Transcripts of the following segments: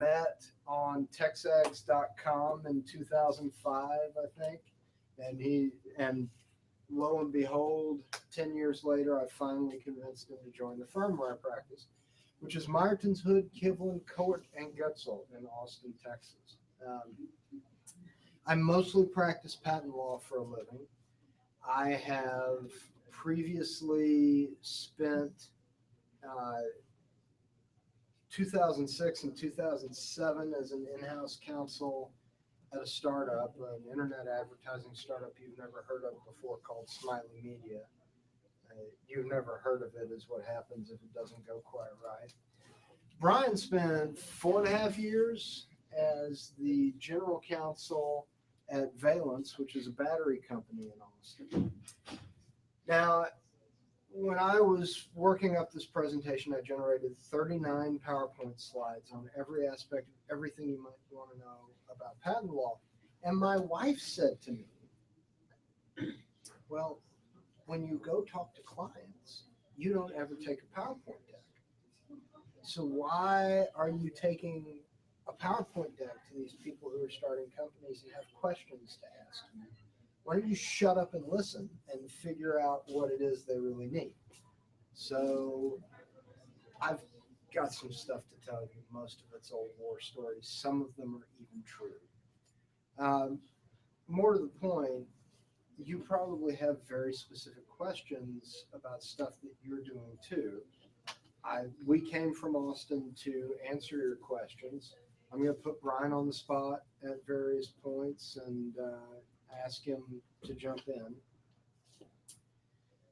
met on texags.com in 2005, I think. And lo and behold, 10 years later, I finally convinced him to join the firm where I practice, which is Meyerton's Hood, Kivlin, Court, and Gutzel in Austin, Texas. I mostly practice patent law for a living. I have previously spent 2006 and 2007 as an in-house counsel at a startup, an internet advertising startup you've never heard of before called Smiley Media. You've never heard of it is what happens if it doesn't go quite right. Brian spent 4.5 years as the general counsel at Valence, which is a battery company in Austin. Now, when I was working up this presentation, I generated 39 PowerPoint slides on every aspect of everything you might want to know about patent law. And my wife said to me, well, when you go talk to clients, you don't ever take a PowerPoint deck. So why are you taking a PowerPoint deck to these people who are starting companies and have questions to ask you? Why don't you shut up and listen and figure out what it is they really need? So I've got some stuff to tell you. Most of it's old war stories. Some of them are even true. More to the point, you probably have very specific questions about stuff that you're doing too. We came from Austin to answer your questions. I'm going to put Brian on the spot at various points and ask him to jump in.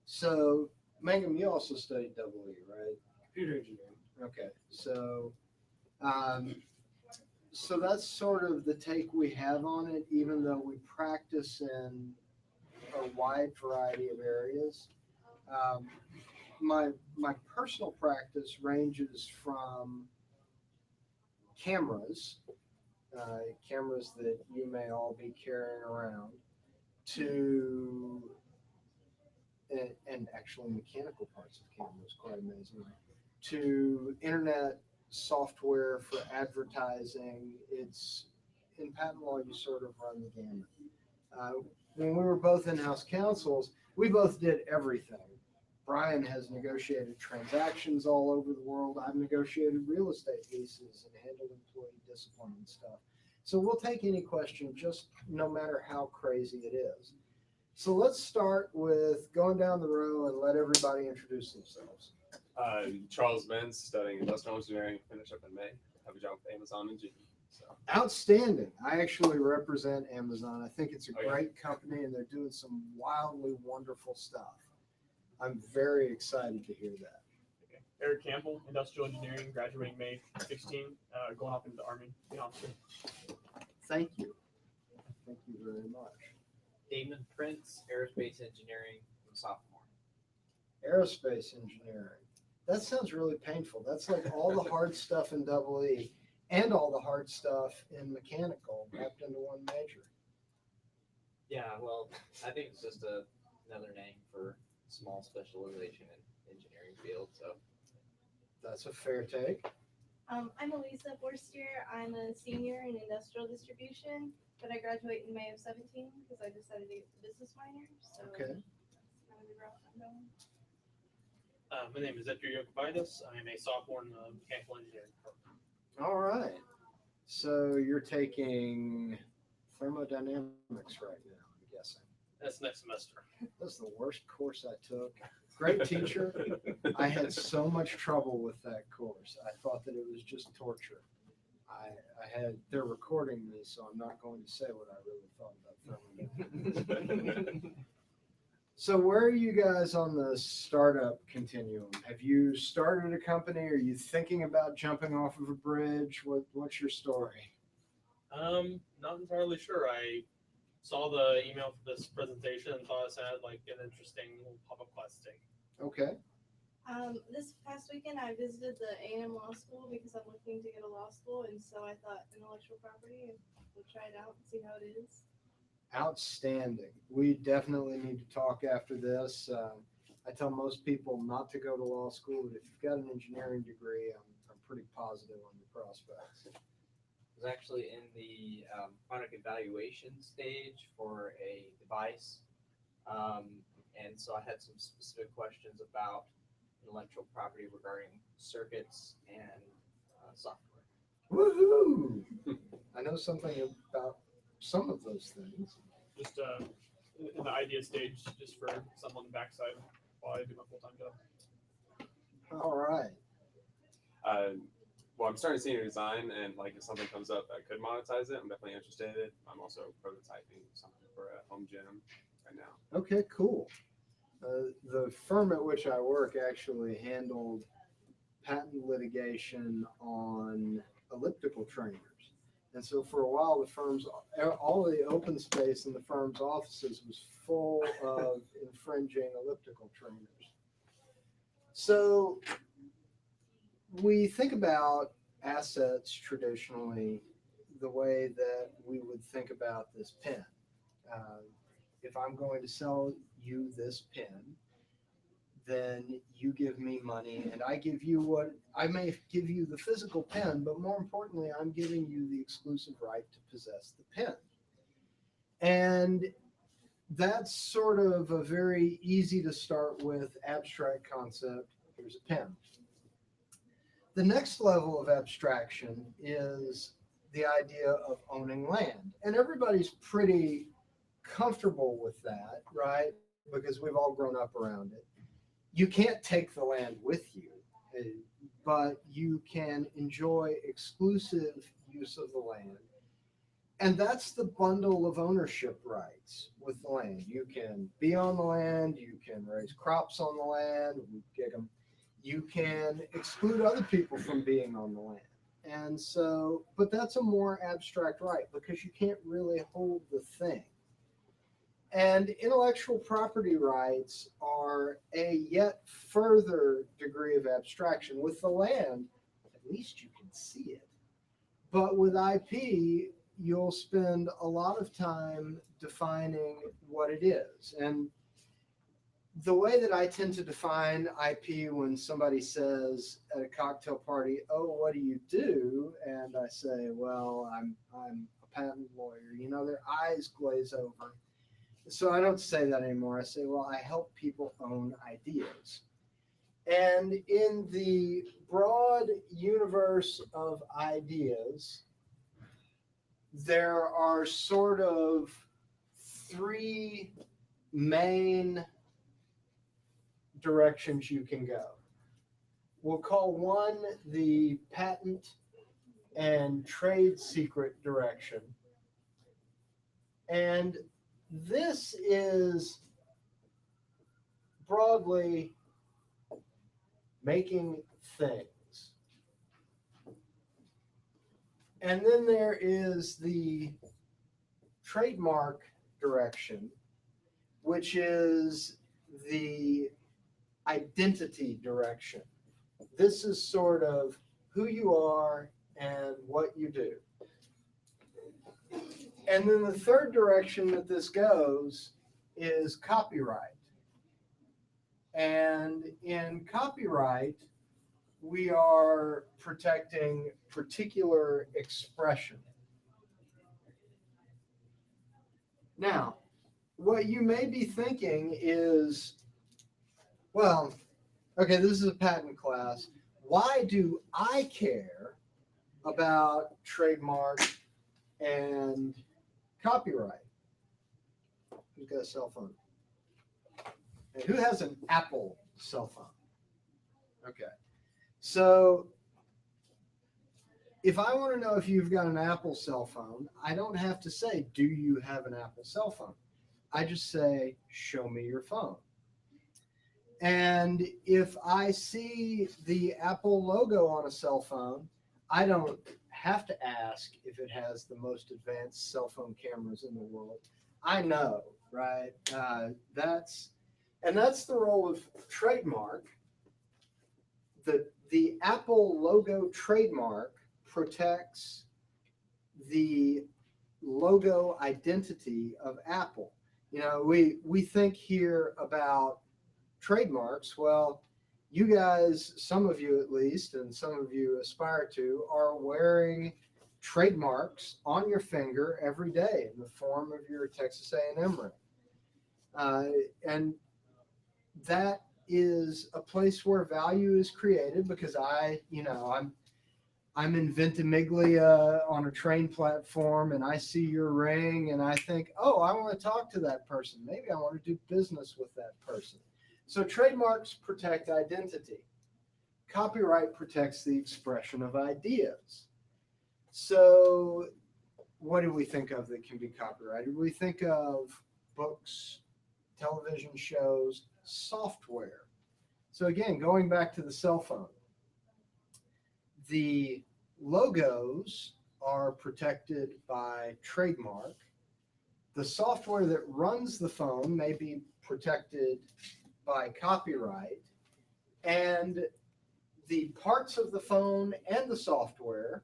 So, Mangum, you also studied double E, right? Computer engineering. Okay, so that's sort of the take we have on it, even though we practice in a wide variety of areas. My personal practice ranges from cameras, cameras that you may all be carrying around, to and actually mechanical parts of cameras, quite amazingly, to internet software for advertising. It's in patent law, you sort of run the gamut. When we were both in-house counsels, we both did everything. Brian has negotiated transactions all over the world. I've negotiated real estate leases and handled employee discipline and stuff. So we'll take any question, just no matter how crazy it is. So let's start with going down the row and let everybody introduce themselves. Charles Benz, studying industrial engineering, finish up in May. Have a job with Amazon and GE. So. Outstanding. I actually represent Amazon. I think it's a great company and they're doing some wildly wonderful stuff. I'm very excited to hear that. Okay. Eric Campbell, industrial engineering, graduating May 16, going off into the Army, the officer. Thank you. Thank you very much. Damon Prince, aerospace engineering, sophomore. Aerospace engineering. That sounds really painful. That's like all the hard stuff in double E and all the hard stuff in mechanical wrapped into one major. Yeah, well, I think it's just another name for small specialization in engineering field. So that's a fair take. I'm Elisa Forstier. I'm a senior in industrial distribution, but I graduate in May of 17 because I decided to get the business minor. So okay. That's kind of the route I'm going. My name is Edgar Yokovitis. I am a sophomore in the mechanical engineering program. All right. So you're taking thermodynamics right now, I'm guessing. That's next semester. That's the worst course I took. Great teacher. I had so much trouble with that course. I thought that it was just torture. They're recording me, so I'm not going to say what I really thought about thermodynamics. So where are you guys on the startup continuum? Have you started a company? Are you thinking about jumping off of a bridge? What's your story? Not entirely sure. I saw the email for this presentation and thought it sounded like an interesting little pop-up class to take. Okay. This past weekend, I visited the A&M Law School because I'm looking to get a law school, and so I thought intellectual property, and we'll try it out and see how it is. Outstanding. We definitely need to talk after this. I tell most people not to go to law school, but if you've got an engineering degree, I'm pretty positive on your prospects. was actually in the product evaluation stage for a device. And so I had some specific questions about intellectual property regarding circuits and software. Woohoo! I know something about some of those things. Just in the idea stage, just for some on the backside while I do my full-time job. All right. Well, I'm starting senior design, and like if something comes up that could monetize it, I'm definitely interested in it. I'm also prototyping something for a home gym right now. Okay, cool. The firm at which I work actually handled patent litigation on elliptical trainers. And so for a while, the firm's, all of the open space in the firm's offices was full of infringing elliptical trainers. So we think about assets traditionally the way that we would think about this pen. If I'm going to sell you this pen, then you give me money and I give you what, I may give you the physical pen, but more importantly, I'm giving you the exclusive right to possess the pen. And that's sort of a very easy to start with abstract concept. Here's a pen. The next level of abstraction is the idea of owning land. And everybody's pretty comfortable with that, right? Because we've all grown up around it. You can't take the land with you, but you can enjoy exclusive use of the land. And that's the bundle of ownership rights with the land. You can be on the land, you can raise crops on the land, you can exclude other people from being on the land. And so, but that's a more abstract right because you can't really hold the thing. And intellectual property rights are a yet further degree of abstraction. With the land, at least you can see it. But with IP, you'll spend a lot of time defining what it is. And the way that I tend to define IP when somebody says at a cocktail party, "Oh, what do you do?" And I say, "Well, I'm a patent lawyer," you know, their eyes glaze over. So I don't say that anymore. I say, well, I help people own ideas. And in the broad universe of ideas, there are sort of three main directions you can go. We'll call one the patent and trade secret direction. And this is broadly making things. And then there is the trademark direction, which is the identity direction. This is sort of who you are and what you do. And then the third direction that this goes is copyright. And in copyright, we are protecting particular expression. Now, what you may be thinking is, well, okay, this is a patent class. Why do I care about trademark and copyright? Who's got a cell phone? And who has an Apple cell phone? Okay. So if I want to know if you've got an Apple cell phone, I don't have to say, do you have an Apple cell phone? I just say, show me your phone. And if I see the Apple logo on a cell phone, I don't have to ask if it has the most advanced cell phone cameras in the world. I know, right? That's the role of trademark. The Apple logo trademark protects the logo identity of Apple. You know, we think here about trademarks. Well, you guys, some of you at least, and some of you aspire to, are wearing trademarks on your finger every day in the form of your Texas A&M ring. And that is a place where value is created because I'm in Ventimiglia on a train platform and I see your ring and I think, oh, I want to talk to that person. Maybe I want to do business with that person. So trademarks protect identity. Copyright protects the expression of ideas. So what do we think of that can be copyrighted? We think of books, television shows, software. So again, going back to the cell phone, the logos are protected by trademark. The software that runs the phone may be protected by copyright. And the parts of the phone and the software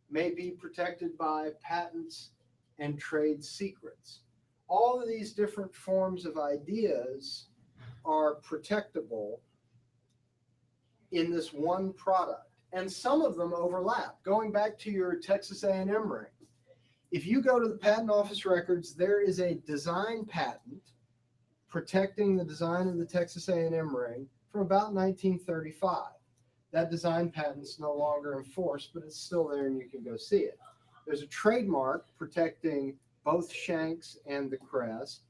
may be protected by patents and trade secrets. All of these different forms of ideas are protectable in this one product. And some of them overlap. Going back to your Texas A&M ring, if you go to the Patent Office records, there is a design patent protecting the design of the Texas A&M ring from about 1935. That design patent's no longer in force, but it's still there and you can go see it. There's a trademark protecting both shanks and the crest,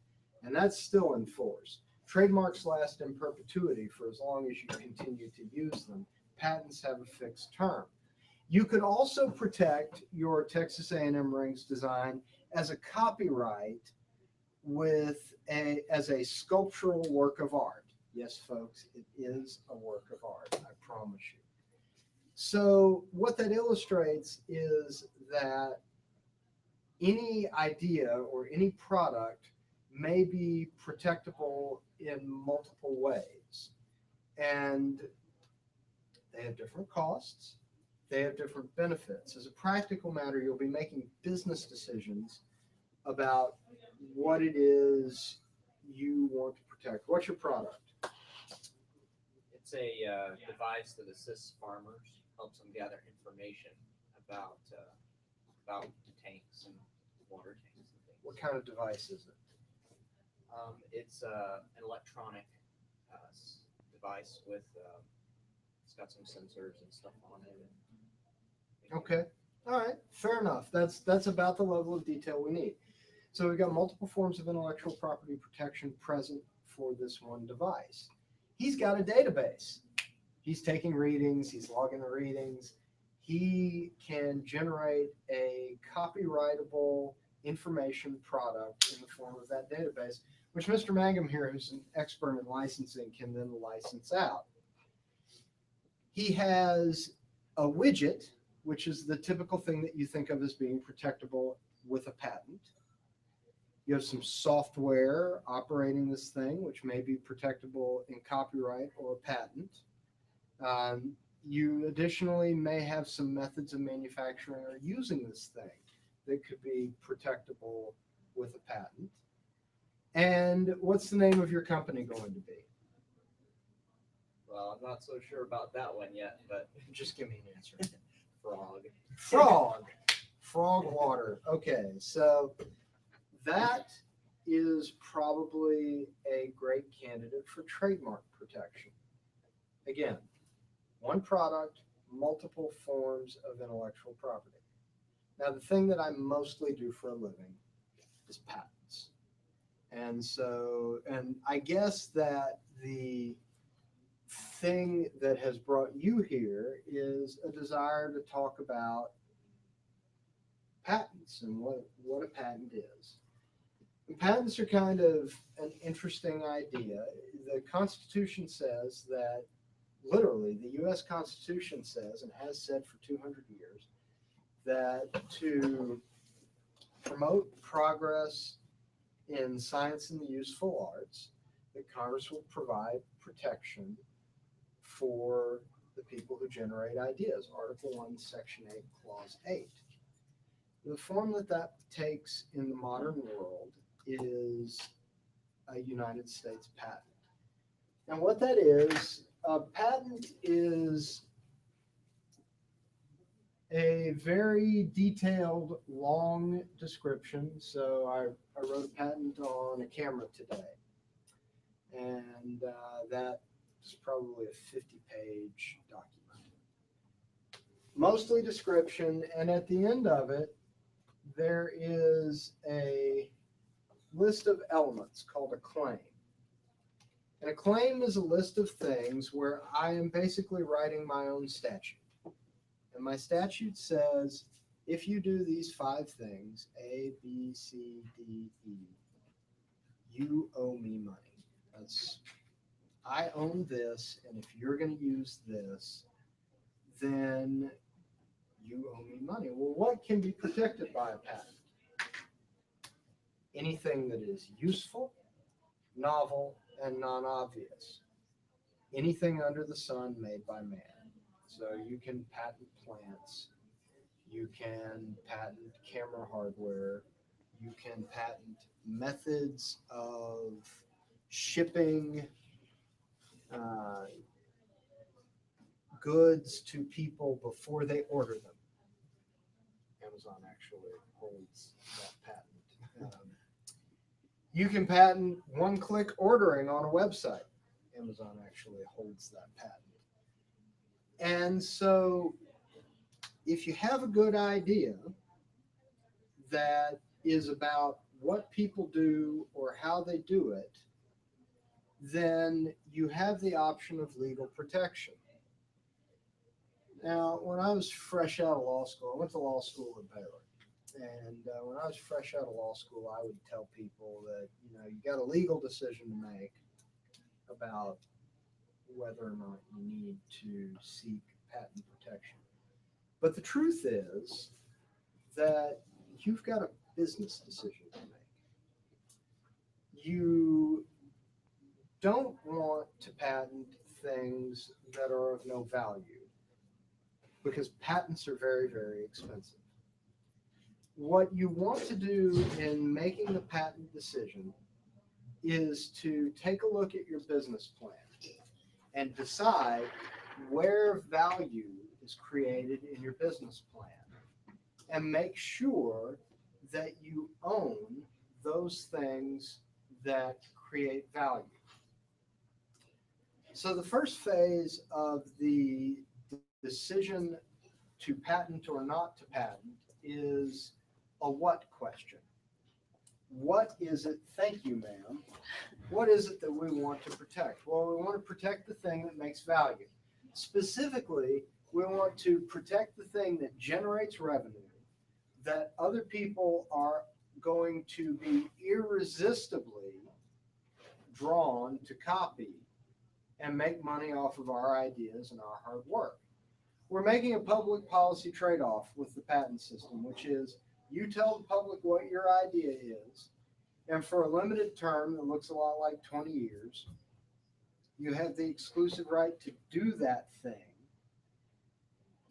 and that's still in force. Trademarks last in perpetuity for as long as you continue to use them. Patents have a fixed term. You could also protect your Texas A&M rings design as a copyright as a sculptural work of art. Yes, folks, it is a work of art, I promise you. So what that illustrates is that any idea or any product may be protectable in multiple ways. And they have different costs. They have different benefits. As a practical matter, you'll be making business decisions about what it is you want to protect. What's your product? It's a device that assists farmers, helps them gather information about tanks and water tanks and things. What kind of device is it? It's an electronic device with it's got some sensors and stuff on it. Okay. All right. Fair enough. That's about the level of detail we need. So we've got multiple forms of intellectual property protection present for this one device. He's got a database. He's taking readings. He's logging the readings. He can generate a copyrightable information product in the form of that database, which Mr. Mangum here, who's an expert in licensing, can then license out. He has a widget, which is the typical thing that you think of as being protectable with a patent. You have some software operating this thing, which may be protectable in copyright or patent. You additionally may have some methods of manufacturing or using this thing that could be protectable with a patent. And what's the name of your company going to be? Well, I'm not so sure about that one yet, but Just give me an answer. Frog. Frog. Frog water. Okay, so that is probably a great candidate for trademark protection. Again, one product, multiple forms of intellectual property. Now, the thing that I mostly do for a living is patents. And I guess that the thing that has brought you here is a desire to talk about patents and what a patent is. And patents are kind of an interesting idea. The Constitution says that, literally, the U.S. Constitution says, and has said for 200 years, that to promote progress in science and the useful arts, that Congress will provide protection for the people who generate ideas. Article 1, Section 8, Clause 8. The form that takes in the modern world is a United States patent. And what that is, a patent is a very detailed, long description. So I wrote a patent on a camera today. And that is probably a 50-page document. Mostly description, and at the end of it, there is a list of elements called a claim. And a claim is a list of things where I am basically writing my own statute. And my statute says, if you do these 5 things, A, B, C, D, E, you owe me money. I own this, and if you're going to use this, then you owe me money. Well, what can be protected by a patent? Anything that is useful, novel, and non-obvious. Anything under the sun made by man. So you can patent plants, you can patent camera hardware, you can patent methods of shipping goods to people before they order them. Amazon actually holds that patent. You can patent one-click ordering on a website. Amazon actually holds that patent. And so if you have a good idea that is about what people do or how they do it, then you have the option of legal protection. Now, when I was fresh out of law school, I went to law school at Baylor. And when I was fresh out of law school, I would tell people that, you got a legal decision to make about whether or not you need to seek patent protection. But the truth is that you've got a business decision to make. You don't want to patent things that are of no value because patents are very, very expensive. What you want to do in making the patent decision is to take a look at your business plan and decide where value is created in your business plan and make sure that you own those things that create value. So the first phase of the decision to patent or not to patent is a what question. What is it, thank you, ma'am, what is it that we want to protect? Well, we want to protect the thing that makes value. Specifically, we want to protect the thing that generates revenue that other people are going to be irresistibly drawn to copy and make money off of our ideas and our hard work. We're making a public policy trade-off with the patent system, which is you tell the public what your idea is, and for a limited term that looks a lot like 20 years, you have the exclusive right to do that thing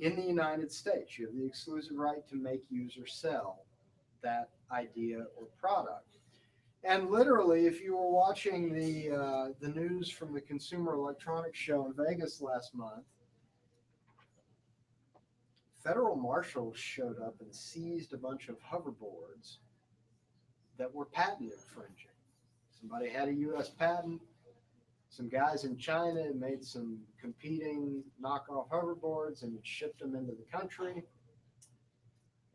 in the United States. You have the exclusive right to make, use, or sell that idea or product. And literally, if you were watching the news from the Consumer Electronics Show in Vegas last month, federal marshals showed up and seized a bunch of hoverboards that were patent infringing. Somebody had a U.S. patent. Some guys in China had made some competing knockoff hoverboards and shipped them into the country.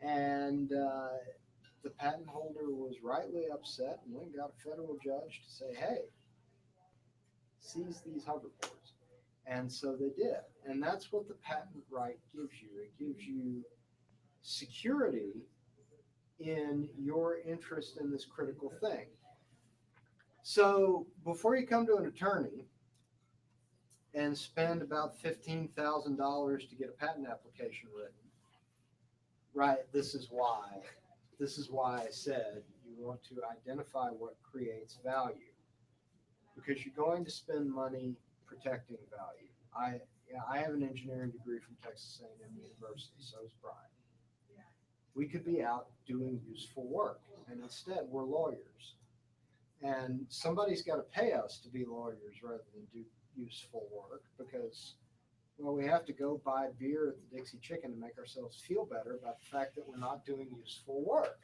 And the patent holder was rightly upset and went and got a federal judge to say, hey, seize these hoverboards. And so they did. And that's what the patent right gives you. It gives you security in your interest in this critical thing. So before you come to an attorney and spend about $15,000 to get a patent application written, right, this is why I said you want to identify what creates value, because you're going to spend money protecting value. I have an engineering degree from Texas A&M University, so does Brian. We could be out doing useful work, and instead we're lawyers. And somebody's got to pay us to be lawyers rather than do useful work, because Well, we have to go buy beer at the Dixie Chicken to make ourselves feel better about the fact that we're not doing useful work.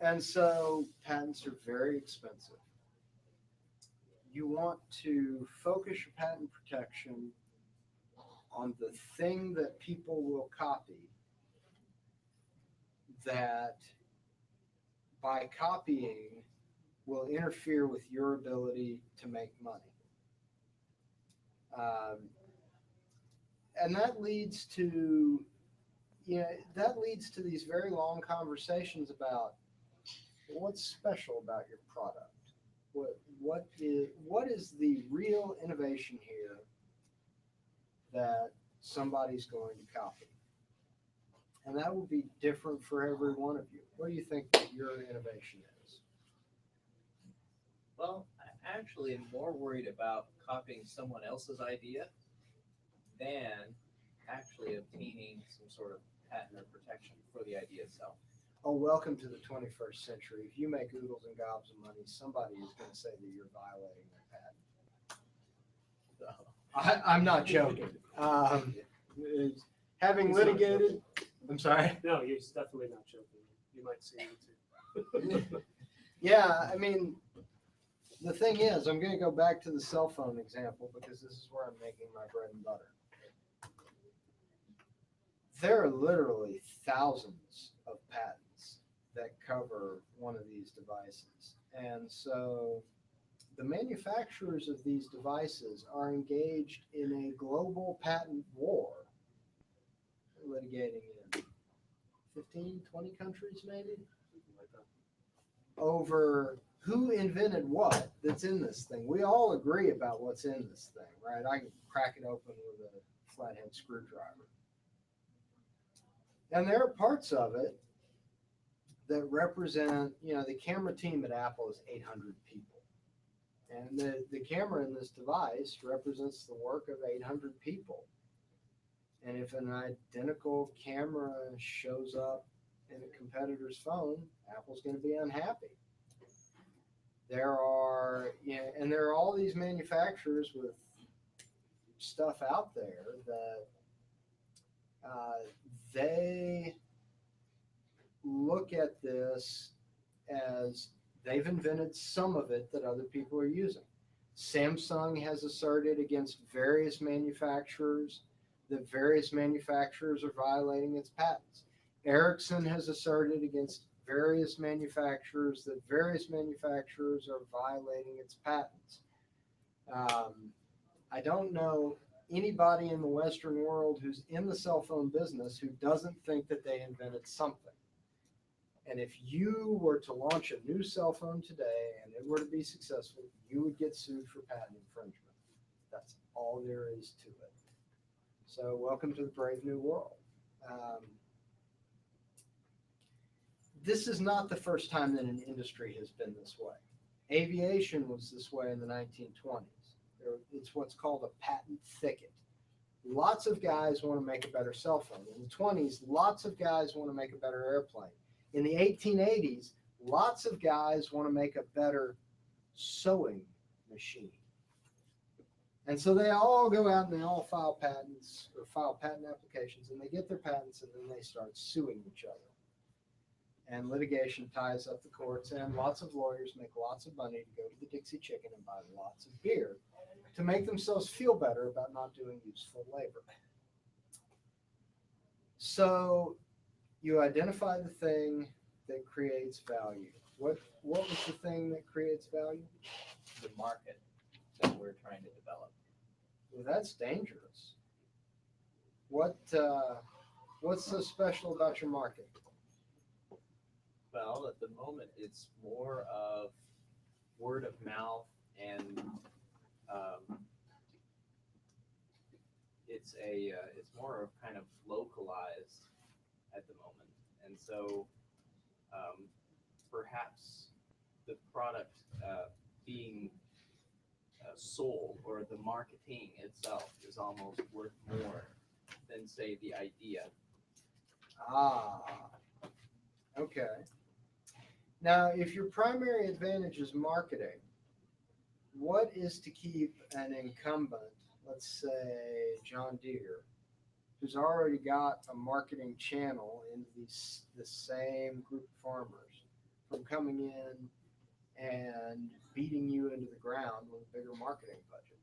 And so patents are very expensive. You want to focus your patent protection on the thing that people will copy, that by copying will interfere with your ability to make money. And that leads to, these very long conversations about what's special about your product. What is the real innovation here that somebody's going to copy? And that will be different for every one of you. What do you think that your innovation is? Well, I actually am more worried about copying someone else's idea than actually obtaining some sort of patent or protection for the idea itself. Oh, welcome to the 21st century. If you make oodles and gobs of money, somebody is going to say that you're violating their patent. I'm not joking. Having He's not litigated, I'm sorry. No, he's definitely not joking. You might see me too. Yeah, I mean, the thing is, I'm going to go back to the cell phone example because this is where I'm making my bread and butter. There are literally thousands of patents that cover one of these devices. And so the manufacturers of these devices are engaged in a global patent war, litigating in 15, 20 countries maybe, over who invented what that's in this thing. We all agree about what's in this thing, right? I can crack it open with a flathead screwdriver. And there are parts of it that represent, the camera team at Apple is 800 people. And the camera in this device represents the work of 800 people. And if an identical camera shows up in a competitor's phone, Apple's going to be unhappy. There are all these manufacturers with stuff out there that they look at this as they've invented some of it that other people are using. Samsung has asserted against various manufacturers that various manufacturers are violating its patents. Ericsson has asserted against various manufacturers that various manufacturers are violating its patents. I don't know anybody in the Western world who's in the cell phone business who doesn't think that they invented something. And if you were to launch a new cell phone today and it were to be successful, you would get sued for patent infringement. That's all there is to it. So welcome to the brave new world. This is not the first time that an industry has been this way. Aviation was this way in the 1920s. It's what's called a patent thicket. Lots of guys want to make a better cell phone. In the 20s, lots of guys want to make a better airplane. In the 1880s, lots of guys want to make a better sewing machine. And so they all go out and they all file patents or file patent applications, and they get their patents, and then they start suing each other. And litigation ties up the courts, and lots of lawyers make lots of money to go to the Dixie Chicken and buy lots of beer to make themselves feel better about not doing useful labor. So you identify the thing that creates value. What was the thing that creates value? The market that we're trying to develop. Well, that's dangerous. What's so special about your market? Well, at the moment, it's more of word of mouth, and it's more of kind of localized at the moment, and so perhaps the product being sold or the marketing itself is almost worth more than, say, the idea. Okay. Now, if your primary advantage is marketing, what is to keep an incumbent let's say John Deere, who's already got a marketing channel into the same group of farmers, from coming in and beating you into the ground with a bigger marketing budget?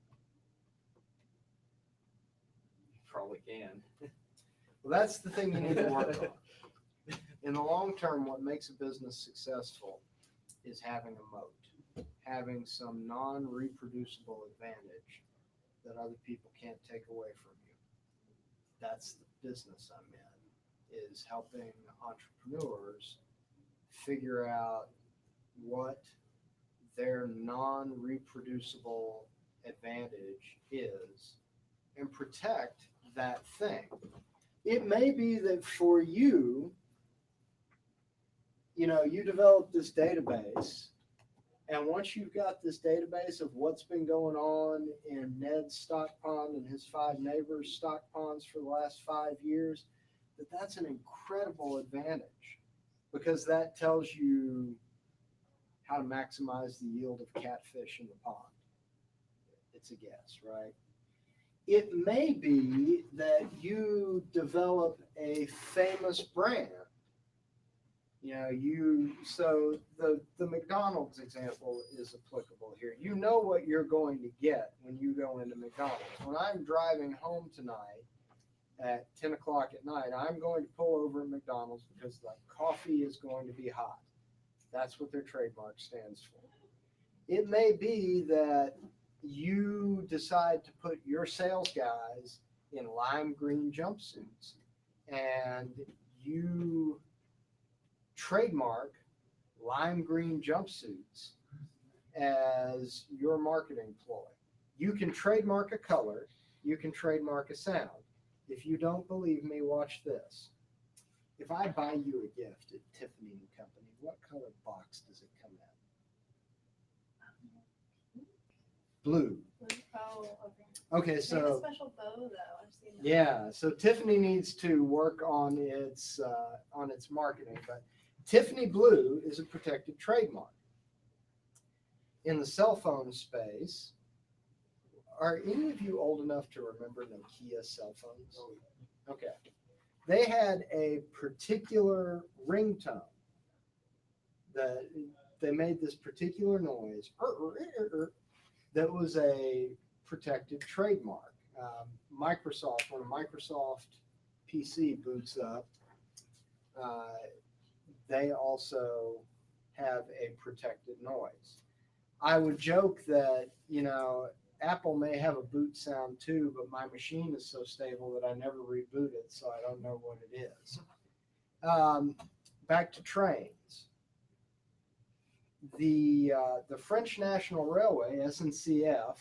Probably can. Well, that's the thing you need to work on. In the long term, what makes a business successful is having a moat, having some non-reproducible advantage that other people can't take away from you. That's the business I'm in, is helping entrepreneurs figure out what their non-reproducible advantage is and protect that thing. It may be that for you, you develop this database, and once you've got this database of what's been going on in Ned's stock pond and his 5 neighbors' stock ponds for the last 5 years, that's an incredible advantage, because that tells you how to maximize the yield of catfish in the pond. It's a guess, right? It may be that you develop a famous brand. So the McDonald's example is applicable here. You know what you're going to get when you go into McDonald's. When I'm driving home tonight at 10 o'clock at night, I'm going to pull over at McDonald's because the coffee is going to be hot. That's what their trademark stands for. It may be that you decide to put your sales guys in lime green jumpsuits, and you trademark lime green jumpsuits as your marketing ploy. You can trademark a color, you can trademark a sound. If you don't believe me, watch this. If I buy you a gift at Tiffany & Company, what color box does it come in? Blue. Oh, okay. Okay, They have a so special bow though. I've seen that. yeah, so Tiffany needs to work on its marketing, but Tiffany Blue is a protected trademark. In the cell phone space, are any of you old enough to remember Nokia cell phones? Okay. They had a particular ringtone that they made this particular noise that was a protected trademark. Microsoft, when a Microsoft PC boots up, they also have a protected noise. I would joke that, Apple may have a boot sound too, but my machine is so stable that I never reboot it, so I don't know what it is. Back to trains. The French National Railway, SNCF,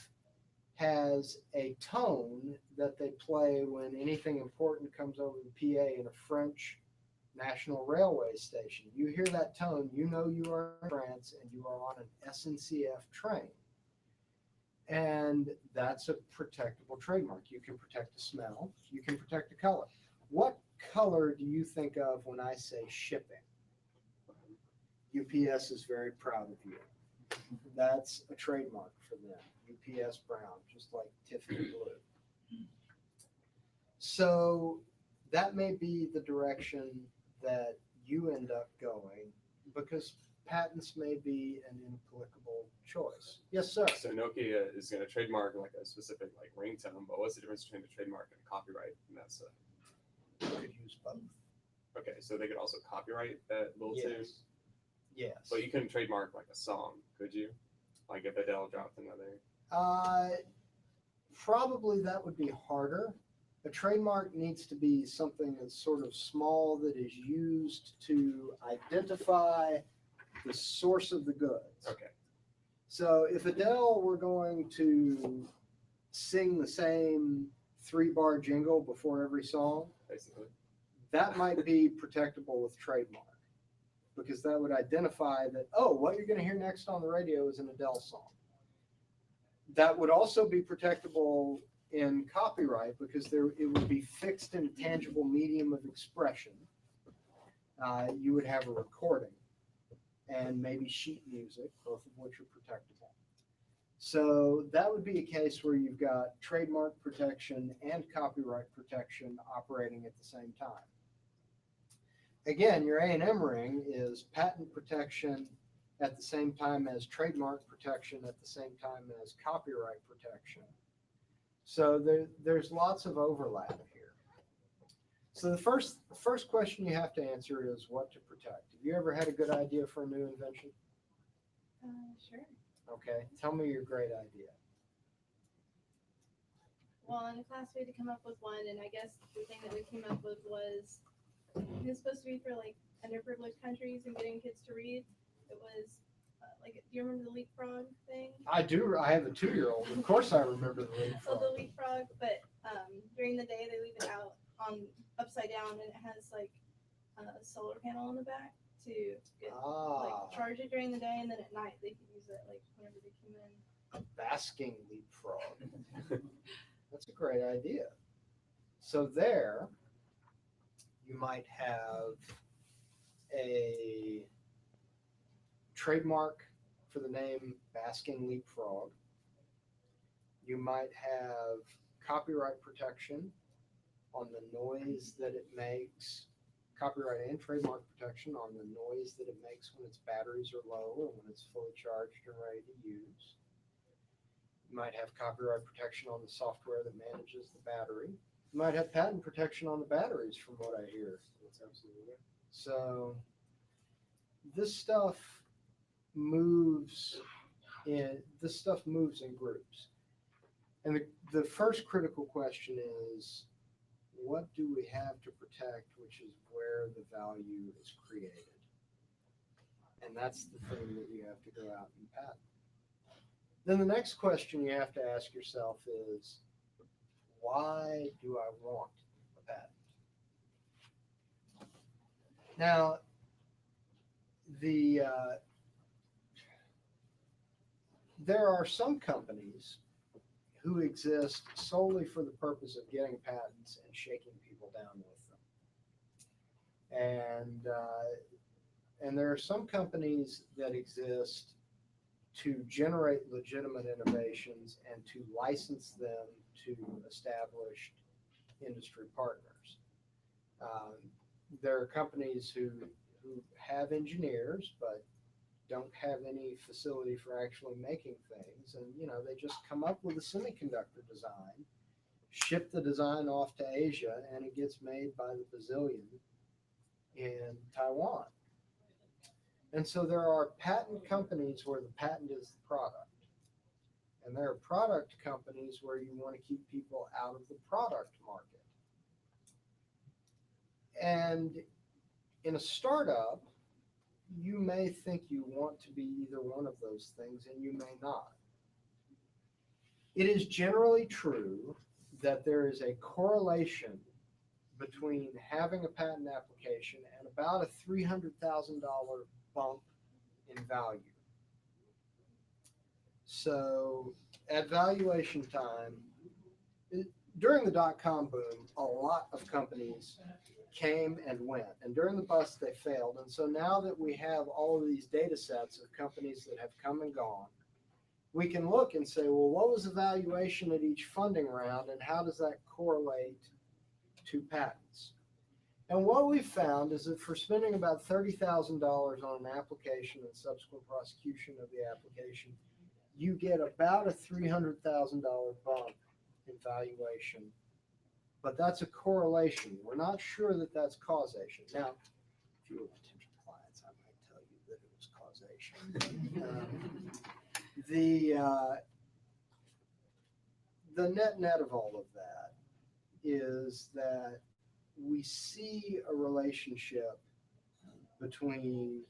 has a tone that they play when anything important comes over the PA in a French National Railway station. You hear that tone, you know you are in France and you are on an SNCF train. And that's a protectable trademark. You can protect the smell, you can protect the color. What color do you think of when I say shipping? UPS is very proud of you. That's a trademark for them. UPS brown, just like Tiffany blue. So that may be the direction that you end up going, because patents may be an inapplicable choice. Yes, sir. So Nokia is going to trademark like a specific ringtone, but what's the difference between a trademark and a copyright? And that's You could use both. okay. So they could also copyright that little tune, Yes. Yes. but you couldn't trademark like a song, could you? Like if Adele dropped another. Probably that would be harder. A trademark needs to be something that's sort of small, that is used to identify the source of the goods. Okay. So if Adele were going to sing the same 3-bar jingle before every song, Basically. that might be protectable with trademark, because that would identify that, oh, what you're going to hear next on the radio is an Adele song. That would also be protectable in copyright, because it would be fixed in a tangible medium of expression. You would have a recording and maybe sheet music, both of which are protectable. So that would be a case where you've got trademark protection and copyright protection operating at the same time. Again, your A&M ring is patent protection at the same time as trademark protection at the same time as copyright protection. So there's lots of overlap here. So the first question you have to answer is what to protect. Have you ever had a good idea for a new invention? Sure. Okay, tell me your great idea. Well, in class we had to come up with one, and I guess the thing that we came up with was it was supposed to be for like underprivileged countries and getting kids to read. It was like, do you remember the leapfrog thing? I do. I have a 2-year-old. Of course, I remember the So leapfrog. the leapfrog, but during the day they leave it out on upside down, and it has like a solar panel on the back to get, like charge it during the day, and then at night they can use it like whenever they come in. Basking leapfrog. That's a great idea. So there, you might have a trademark for the name Basking Leapfrog. You might have copyright protection on the noise that it makes, copyright and trademark protection on the noise that it makes when its batteries are low and when it's fully charged and ready to use. You might have copyright protection on the software that manages the battery. You might have patent protection on the batteries, from what I hear. That's absolutely right. So this stuff moves in groups. And the first critical question is, what do we have to protect, which is where the value is created? And that's the thing that you have to go out and patent. Then the next question you have to ask yourself is, why do I want a patent? Now, there are some companies who exist solely for the purpose of getting patents and shaking people down with them. And there are some companies that exist to generate legitimate innovations and to license them to established industry partners. There are companies who have engineers but don't have any facility for actually making things, and they just come up with a semiconductor design, ship the design off to Asia, and it gets made by the bazillion in Taiwan. And so there are patent companies where the patent is the product. And there are product companies where you want to keep people out of the product market. And in a startup, you may think you want to be either one of those things, and you may not. It is generally true that there is a correlation between having a patent application and about a $300,000 bump in value. So at valuation time, during the dot-com boom, a lot of companies came and went, and during the bust they failed. And so now that we have all of these data sets of companies that have come and gone, we can look and say, well, what was the valuation at each funding round, and how does that correlate to patents? And what we found is that for spending about $30,000 on an application and subsequent prosecution of the application, you get about a $300,000 bump in valuation. But that's a correlation. We're not sure that that's causation. Now, if you were potential clients, I might tell you that it was causation. The net of all of that is that we see a relationship between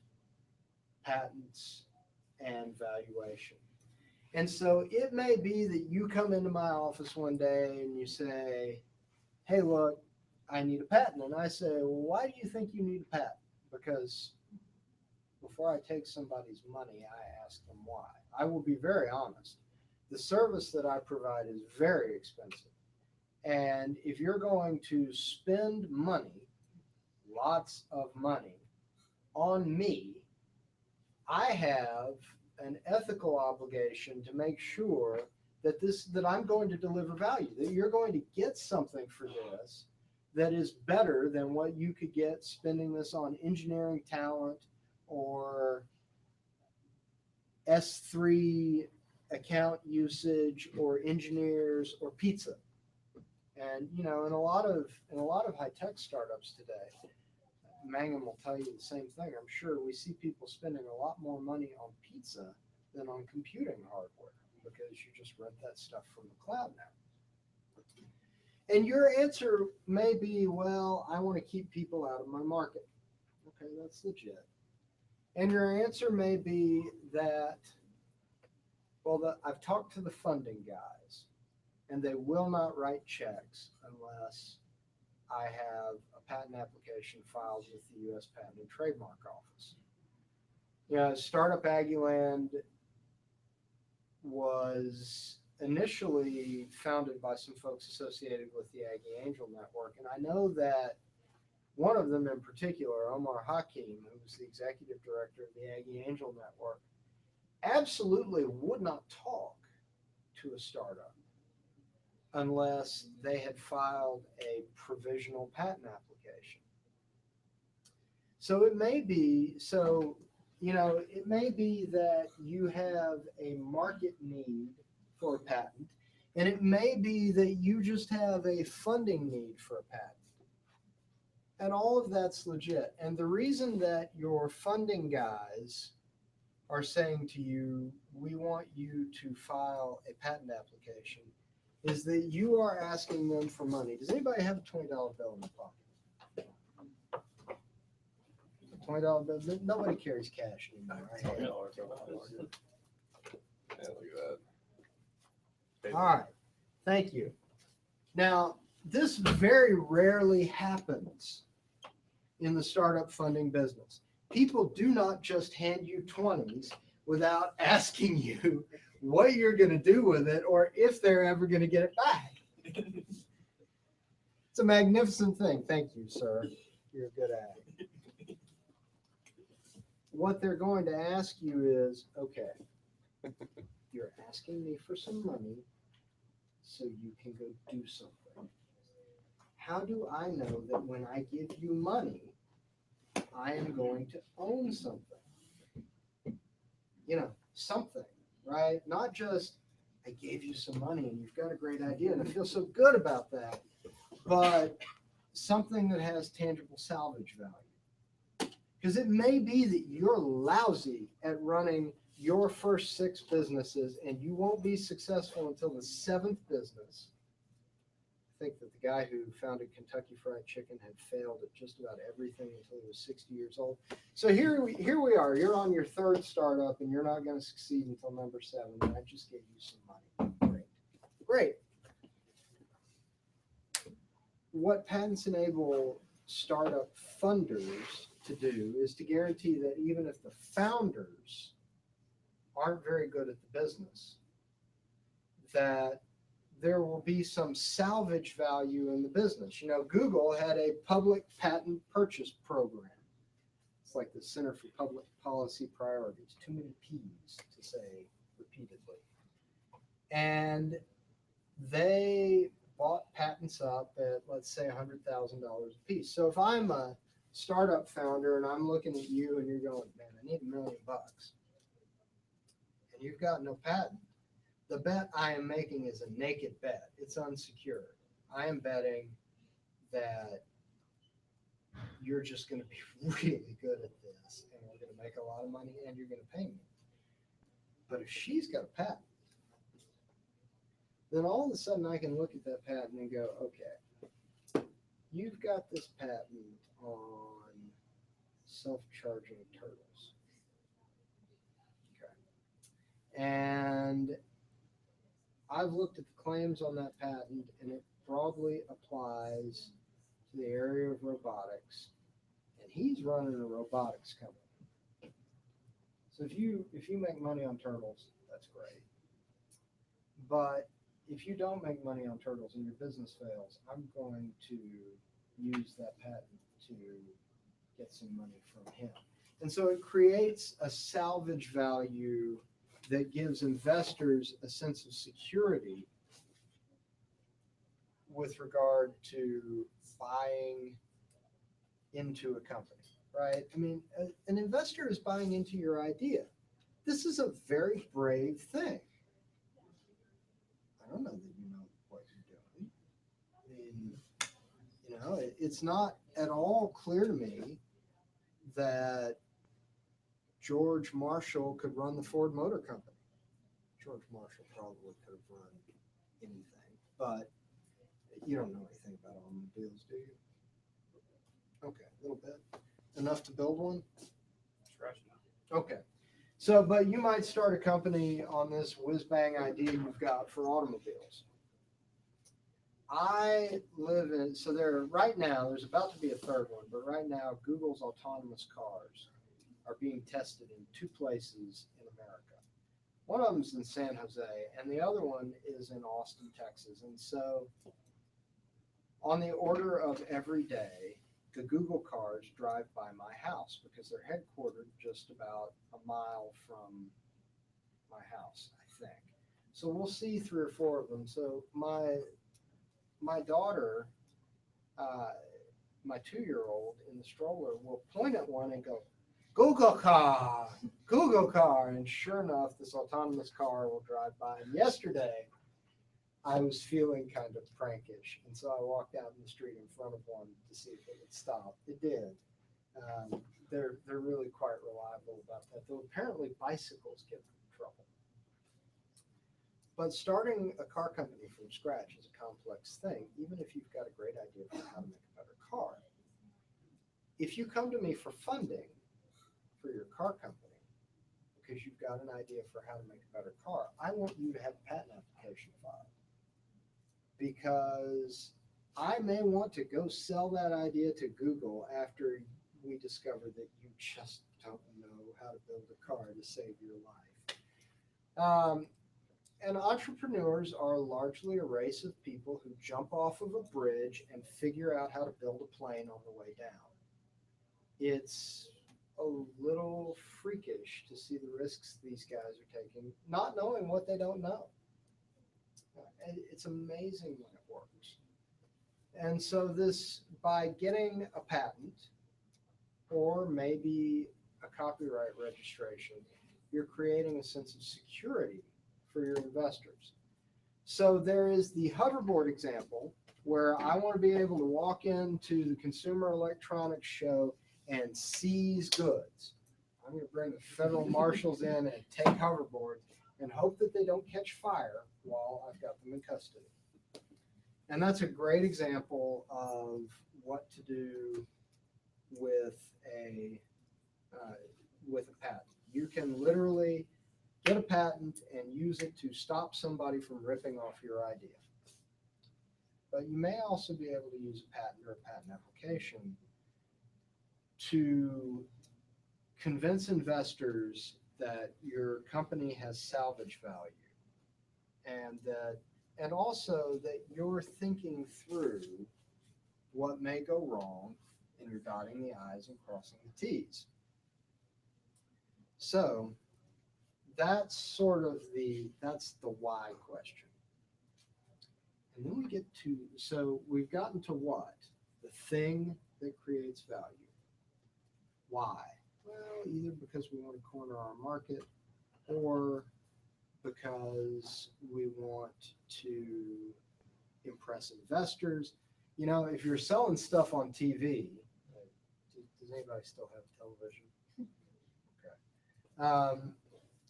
patents and valuation. And so it may be that you come into my office one day and you say, hey, look, I need a patent. And I say, well, why do you think you need a patent? Because before I take somebody's money, I ask them why. I will be very honest. The service that I provide is very expensive. And if you're going to spend money, lots of money, on me, I have an ethical obligation to make sure that that I'm going to deliver value, that you're going to get something for this that is better than what you could get spending this on engineering talent or S3 account usage or engineers or pizza. And in a lot of high tech startups today, Mangum will tell you the same thing. I'm sure we see people spending a lot more money on pizza than on computing hardware because you just rent that stuff from the cloud now. And your answer may be, well, I want to keep people out of my market. Okay, that's legit. And your answer may be that, well, I've talked to the funding guys, and they will not write checks unless I have a patent application filed with the U.S. Patent and Trademark Office. Startup Aggieland was initially founded by some folks associated with the Aggie Angel Network, and I know that one of them in particular, Omar Hakim, who was the executive director of the Aggie Angel Network, absolutely would not talk to a startup unless they had filed a provisional patent application. So it may be that you have a market need for a patent, and it may be that you just have a funding need for a patent. And all of that's legit. And the reason that your funding guys are saying to you, we want you to file a patent application, is that you are asking them for money. Does anybody have a $20 bill in their pocket? $20 bill? Nobody carries cash anymore. Right? Yeah, look at that. All right. Thank you. Now, this very rarely happens in the startup funding business. People do not just hand you 20s without asking you what you're going to do with it or if they're ever going to get it back. It's a magnificent thing. Thank you, sir. You're good at it. What they're going to ask you is, okay, you're asking me for some money so you can go do something. How do I know that when I give you money, I am going to own something? Something, right? Not just, I gave you some money and you've got a great idea and I feel so good about that, but something that has tangible salvage value. Because it may be that you're lousy at running your first 6 businesses and you won't be successful until the 7th business. I think that the guy who founded Kentucky Fried Chicken had failed at just about everything until he was 60 years old. So here we are. You're on your 3rd startup and you're not going to succeed until number 7. And I just gave you some money. Great. What patents enable startup funders to do is to guarantee that even if the founders aren't very good at the business, that there will be some salvage value in the business. Google had a public patent purchase program. It's like the Center for Public Policy Priorities. Too many P's to say repeatedly. And they bought patents up at, let's say, $100,000 a piece. So if I'm a startup founder and I'm looking at you and you're going, man, I need $1 million, and you've got no patent, the bet I am making is a naked bet. It's unsecured. I am betting that you're just going to be really good at this and we're going to make a lot of money and you're going to pay me. But if she's got a patent, then all of a sudden I can look at that patent and go, okay, you've got this patent on self-charging turtles. Okay. And I've looked at the claims on that patent and it broadly applies to the area of robotics. And he's running a robotics company. So if you make money on turtles, that's great. But if you don't make money on turtles and your business fails, I'm going to use that patent to get some money from him. And so it creates a salvage value that gives investors a sense of security with regard to buying into a company, right? I mean, an investor is buying into your idea. This is a very brave thing. I don't know that you know what you're doing. I mean, you know, it's not at all clear to me that George Marshall could run the Ford Motor Company. George Marshall probably could have run anything, but you don't know anything about automobiles, do you? Okay, a little bit. Enough to build one? Scratch Okay. So, but you might start a company on this whiz-bang idea you've got for automobiles. I live in, so right now, there's about to be a third one, but right now, Google's autonomous cars are being tested in 2 places in America. One of them is in San Jose, and the other one is in Austin, Texas. And so, on the order of every day, the Google cars drive by my house because they're headquartered just about a mile from my house, I think. So we'll see 3 or 4 of them. So my daughter, my 2-year-old in the stroller will point at one and go, Google car, Google car. And sure enough, this autonomous car will drive by. And yesterday, I was feeling kind of prankish. And so I walked out in the street in front of one to see if it would stop. It did. They're really quite reliable about that, though apparently bicycles get them in trouble. But starting a car company from scratch is a complex thing, even if you've got a great idea for how to make a better car. If you come to me for funding for your car company, because you've got an idea for how to make a better car, I want you to have a patent application filed. Because I may want to go sell that idea to Google after we discover that you just don't know how to build a car to save your life. And entrepreneurs are largely a race of people who jump off of a bridge and figure out how to build a plane on the way down. It's a little freakish to see the risks these guys are taking, not knowing what they don't know. It's amazing when it works. And so this, by getting a patent or maybe a copyright registration, you're creating a sense of security for your investors. So there is the hoverboard example where I want to be able to walk into the Consumer Electronics Show and seize goods. I'm going to bring the federal marshals in and take hoverboards and hope that they don't catch fire while I've got them in custody. And that's a great example of what to do with a patent. You can literally get a patent and use it to stop somebody from ripping off your idea. But you may also be able to use a patent or a patent application to convince investors that your company has salvage value, and also that you're thinking through what may go wrong and you're dotting the I's and crossing the T's. So that's that's the why question. And then we get to, so we've gotten to what? The thing that creates value. Why? Well, either because we want to corner our market or because we want to impress investors. You know, if you're selling stuff on TV, does anybody still have television?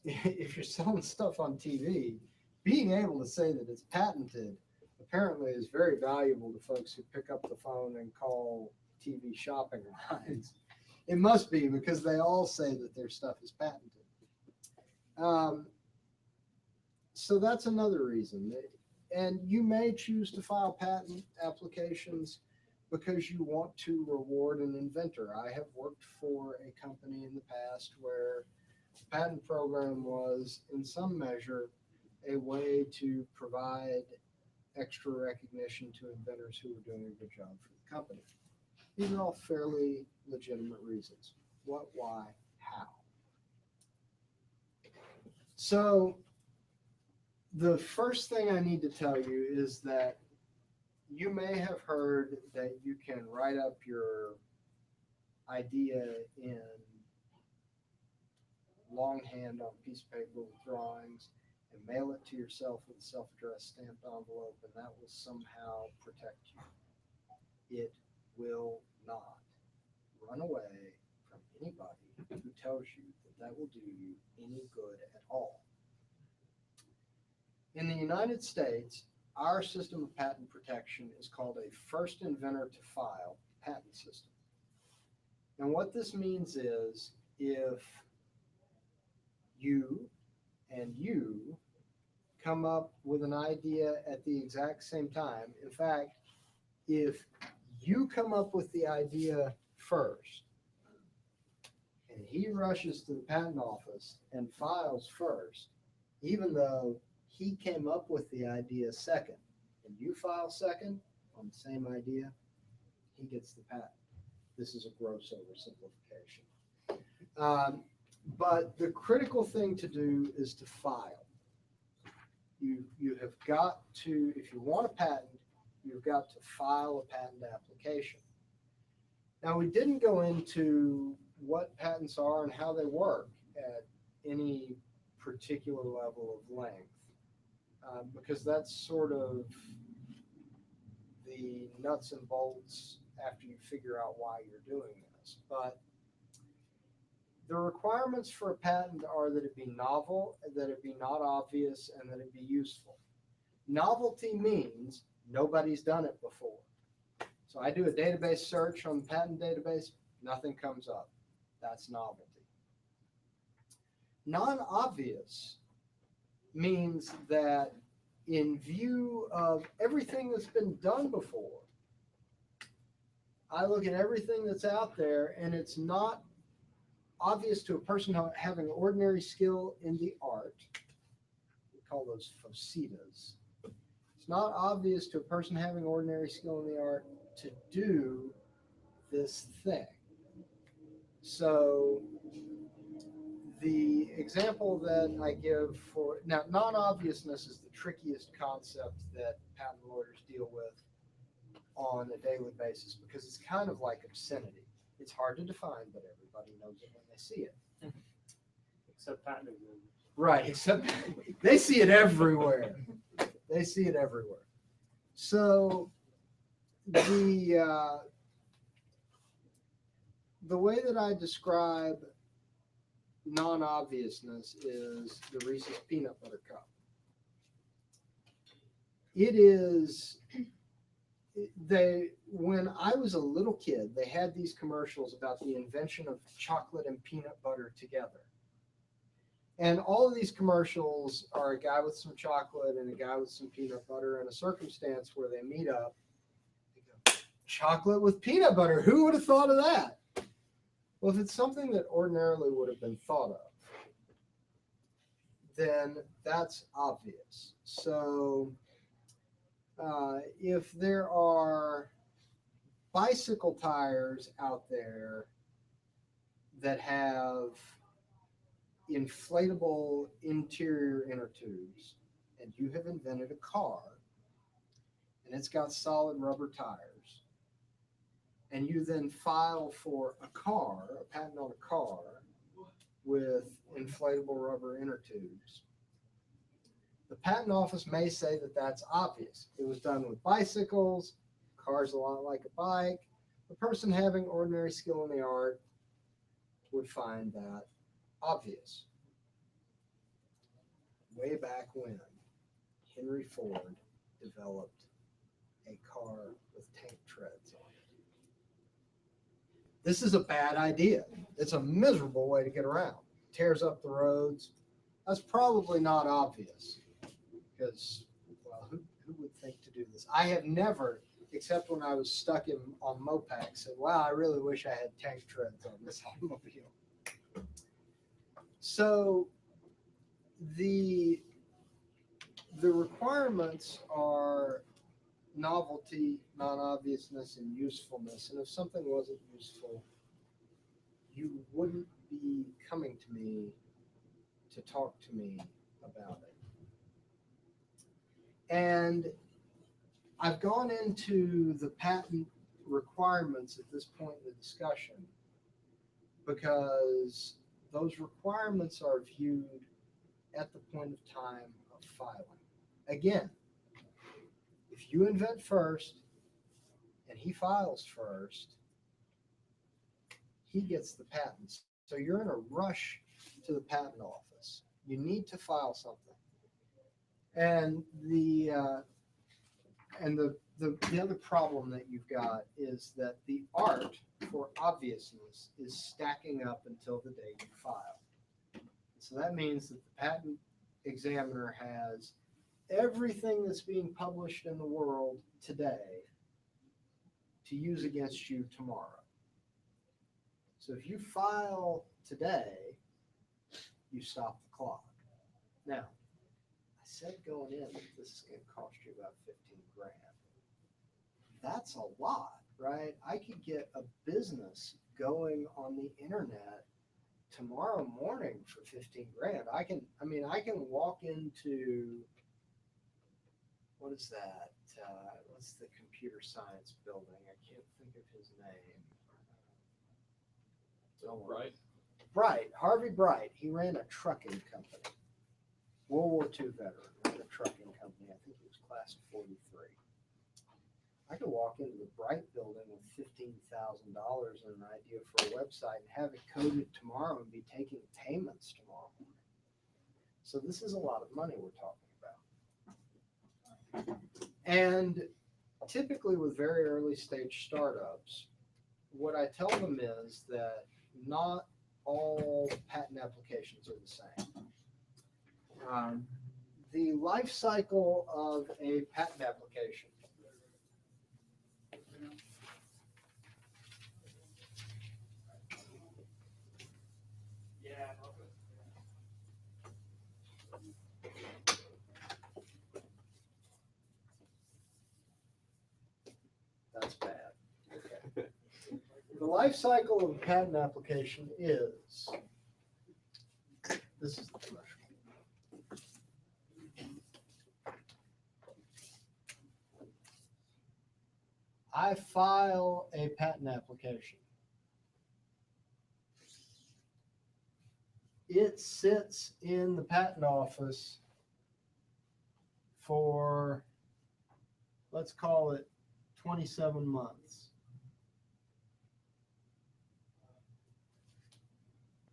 Okay. If you're selling stuff on TV, being able to say that it's patented apparently is very valuable to folks who pick up the phone and call TV shopping lines. It must be, because they all say that their stuff is patented. So that's another reason. And you may choose to file patent applications because you want to reward an inventor. I have worked for a company in the past where the patent program was, in some measure, a way to provide extra recognition to inventors who were doing a good job for the company. These are all fairly legitimate reasons. what, why, how. So the first thing I need to tell you is that you may have heard that you can write up your idea in longhand on a piece of paper with drawings and mail it to yourself with a self-addressed stamped envelope, and that will somehow protect you. It will not. Run away from anybody who tells you that that will do you any good at all. In the United States, our system of patent protection is called a first inventor to file patent system. And what this means is if you and you come up with an idea at the exact same time, in fact, if you come up with the idea first and he rushes to the patent office and files first, even though he came up with the idea second, and you file second on the same idea, he gets the patent. This is a gross oversimplification. But the critical thing to do is to file. You have got to, if you want a patent, you've got to file a patent application. Now, we didn't go into what patents are and how they work at any particular level of length, because that's sort of the nuts and bolts after you figure out why you're doing this. But the requirements for a patent are that it be novel, that it be not obvious, and that it be useful. Novelty means nobody's done it before. So I do a database search on the patent database, nothing comes up. That's novelty. Non-obvious means that in view of everything that's been done before, I look at everything that's out there and it's not obvious to a person having ordinary skill in the art. We call those facetas. It's not obvious to a person having ordinary skill in the art to do this thing. So the example that I give for, now non-obviousness is the trickiest concept that patent lawyers deal with on a daily basis because it's kind of like obscenity. It's hard to define, but everybody knows it when they see it. Except patent examiners. Right, except they see it everywhere. They see it everywhere. So the way that I describe non-obviousness is the Reese's peanut butter cup. It is, when I was a little kid, they had these commercials about the invention of chocolate and peanut butter together. And all of these commercials are a guy with some chocolate and a guy with some peanut butter in a circumstance where they meet up. They go, chocolate with peanut butter. Who would have thought of that? Well, if it's something that ordinarily would have been thought of, then that's obvious. So if there are bicycle tires out there that have inflatable interior inner tubes, and you have invented a car, and it's got solid rubber tires, and you then file for a car, a patent on a car, with inflatable rubber inner tubes, the patent office may say that that's obvious. It was done with bicycles, car's a lot like a bike. The person having ordinary skill in the art would find that obvious. Way back when Henry Ford developed a car with tank treads on it. This is a bad idea. It's a miserable way to get around. Tears up the roads. That's probably not obvious because, well, who would think to do this? I have never, except when I was stuck on Mopac, said, wow, I really wish I had tank treads on this automobile. So the requirements are novelty, non-obviousness, and usefulness. And if something wasn't useful, you wouldn't be coming to me to talk to me about it. And I've gone into the patent requirements at this point in the discussion because those requirements are viewed at the point of time of filing. Again, if you invent first and he files first, he gets the patents. So you're in a rush to the patent office. You need to file something. And the other problem that you've got is that the art for obviousness is stacking up until the day you file. So that means that the patent examiner has everything that's being published in the world today to use against you tomorrow. So if you file today, you stop the clock. Now, I said going in that this is going to cost you about 15 grand. That's a lot, right? I could get a business going on the internet tomorrow morning for 15 grand. I can walk into, what is that? What's the computer science building? I can't think of his name. Right. Bright, Harvey Bright. He ran a trucking company. World War II veteran, ran a trucking company. I think he was class of 43. I could walk into the Bright building with $15,000 and an idea for a website and have it coded tomorrow and be taking payments tomorrow morning. So this is a lot of money we're talking about. And typically with very early stage startups, what I tell them is that not all patent applications are the same. The life cycle of a patent application That's bad. Okay. The life cycle of a patent application is, this is the commercial. I file a patent application. It sits in the patent office for, let's call it 27 months.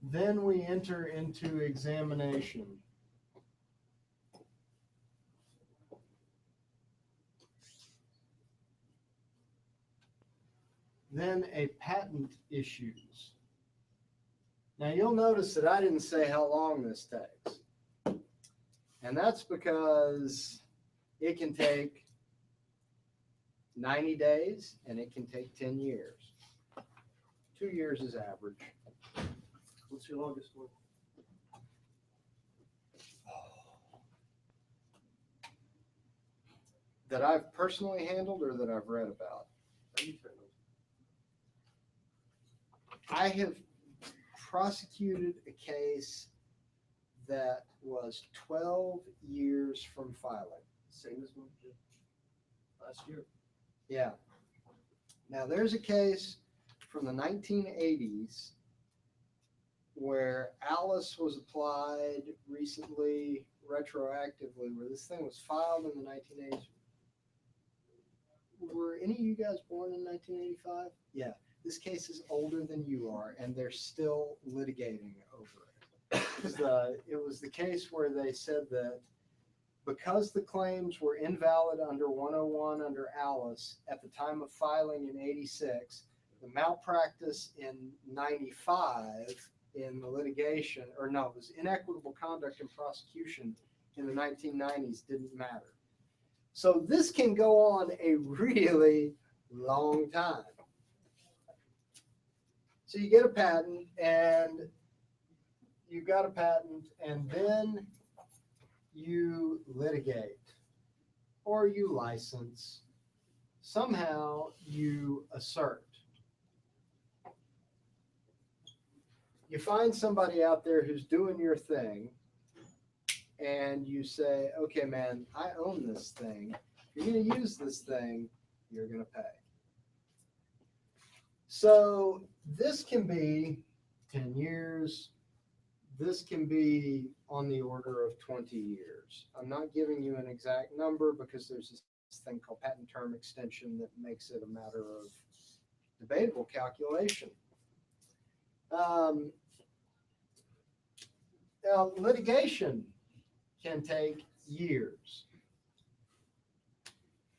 Then we enter into examination. Then a patent issues. Now you'll notice that I didn't say how long this takes. And that's because it can take 90 days and it can take 10 years. 2 years is average. What's your longest one? That I've personally handled or that I've read about? I have prosecuted a case that was 12 years from filing. Same as one last year. Yeah. Now there's a case from the 1980s where Alice was applied recently, retroactively, where this thing was filed in the 1980s. Were any of you guys born in 1985? Yeah. This case is older than you are, and they're still litigating over it. It was the case where they said that because the claims were invalid under 101 under Alice at the time of filing in 86, the malpractice in 95 in the litigation, or no, it was inequitable conduct in prosecution in the 1990s didn't matter. So this can go on a really long time. So you get a patent and you've got a patent and then you litigate or you license. Somehow you assert. you find somebody out there who's doing your thing, and you say, okay, man, I own this thing. If you're going to use this thing, you're going to pay. So this can be 10 years. This can be on the order of 20 years. I'm not giving you an exact number because there's this thing called patent term extension that makes it a matter of debatable calculation. Now, litigation can take years.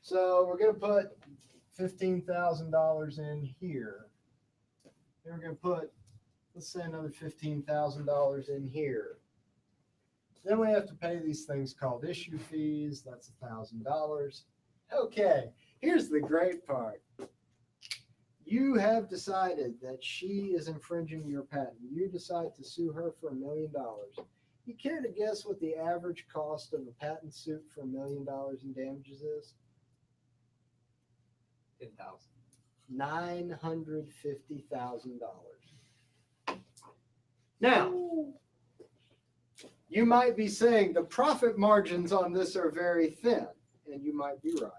So we're going to put $15,000 in here. Then we're going to put, let's say, another $15,000 in here. Then we have to pay these things called issue fees. That's $1,000. Okay, here's the great part. You have decided that she is infringing your patent. You decide to sue her for $1 million. You care to guess what the average cost of a patent suit for $1 million in damages is? 10,000. $950,000. Now, you might be saying the profit margins on this are very thin, and you might be right.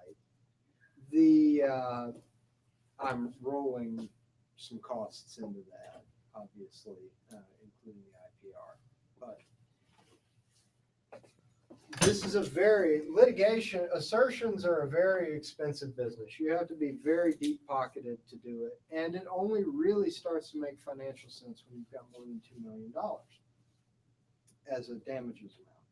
I'm rolling some costs into that, obviously, including the IPR. But this is litigation, assertions are a very expensive business. You have to be very deep-pocketed to do it, and it only really starts to make financial sense when you've got more than $2 million as a damages amount.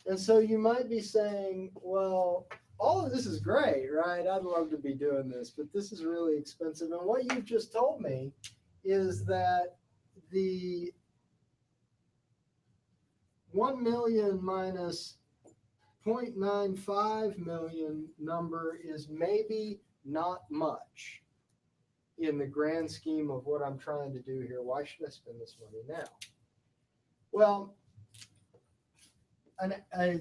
And so you might be saying, well, all of this is great, right? I'd love to be doing this, but this is really expensive. And what you've just told me is that the 1 million minus 0.95 million number is maybe not much in the grand scheme of what I'm trying to do here. Why should I spend this money now? Well,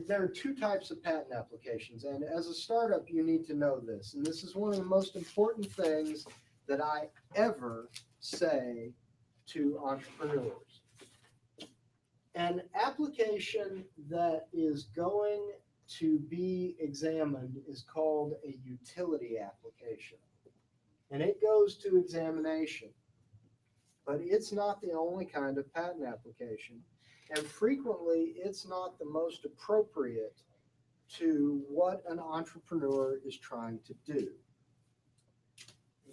there are two types of patent applications, and as a startup, you need to know this. And this is one of the most important things that I ever say to entrepreneurs. An application that is going to be examined is called a utility application, and it goes to examination. But it's not the only kind of patent application. And frequently, it's not the most appropriate to what an entrepreneur is trying to do.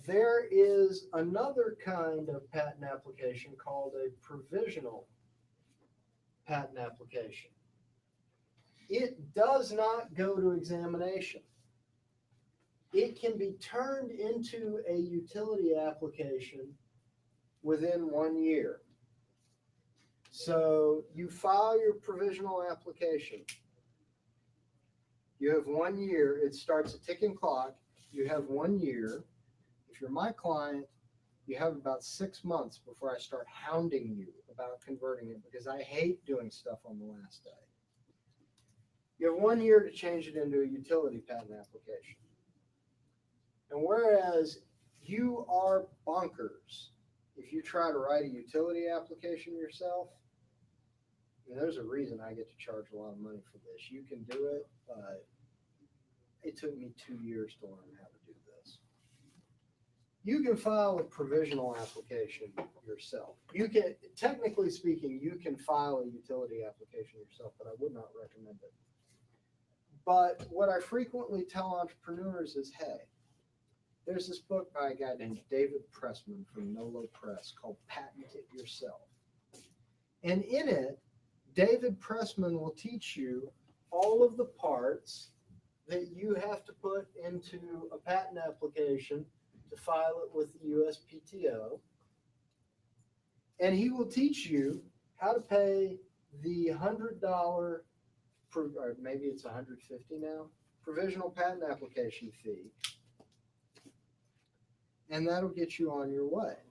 There is another kind of patent application called a provisional patent application. It does not go to examination. It can be turned into a utility application within 1 year. So you file your provisional application. You have 1 year. It starts a ticking clock. You have 1 year. If you're my client, you have about 6 months before I start hounding you about converting it because I hate doing stuff on the last day. You have 1 year to change it into a utility patent application. And whereas you are bonkers if you try to write a utility application yourself, and there's a reason I get to charge a lot of money for this. You can do it, but it took me 2 years to learn how to do this. You can file a provisional application yourself. You can, technically speaking, you can file a utility application yourself, but I would not recommend it. But what I frequently tell entrepreneurs is, hey, there's this book by a guy named David Pressman from Nolo Press called Patent It Yourself. And in it, David Pressman will teach you all of the parts that you have to put into a patent application to file it with the USPTO. And he will teach you how to pay the $100, or maybe it's $150 now, provisional patent application fee. And that'll get you on your way.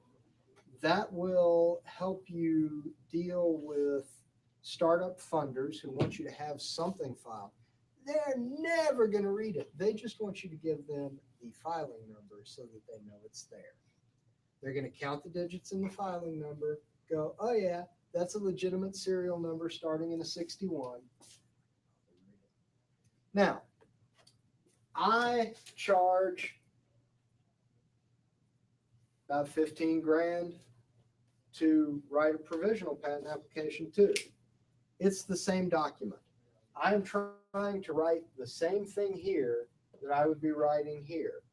That will help you deal with startup funders who want you to have something filed. They're never going to read it. They just want you to give them the filing number so that they know it's there. They're going to count the digits in the filing number, go, oh yeah, that's a legitimate serial number starting in a 61. Now, I charge about 15 grand to write a provisional patent application too. It's the same document. I'm trying to write the same thing here that I would be writing here.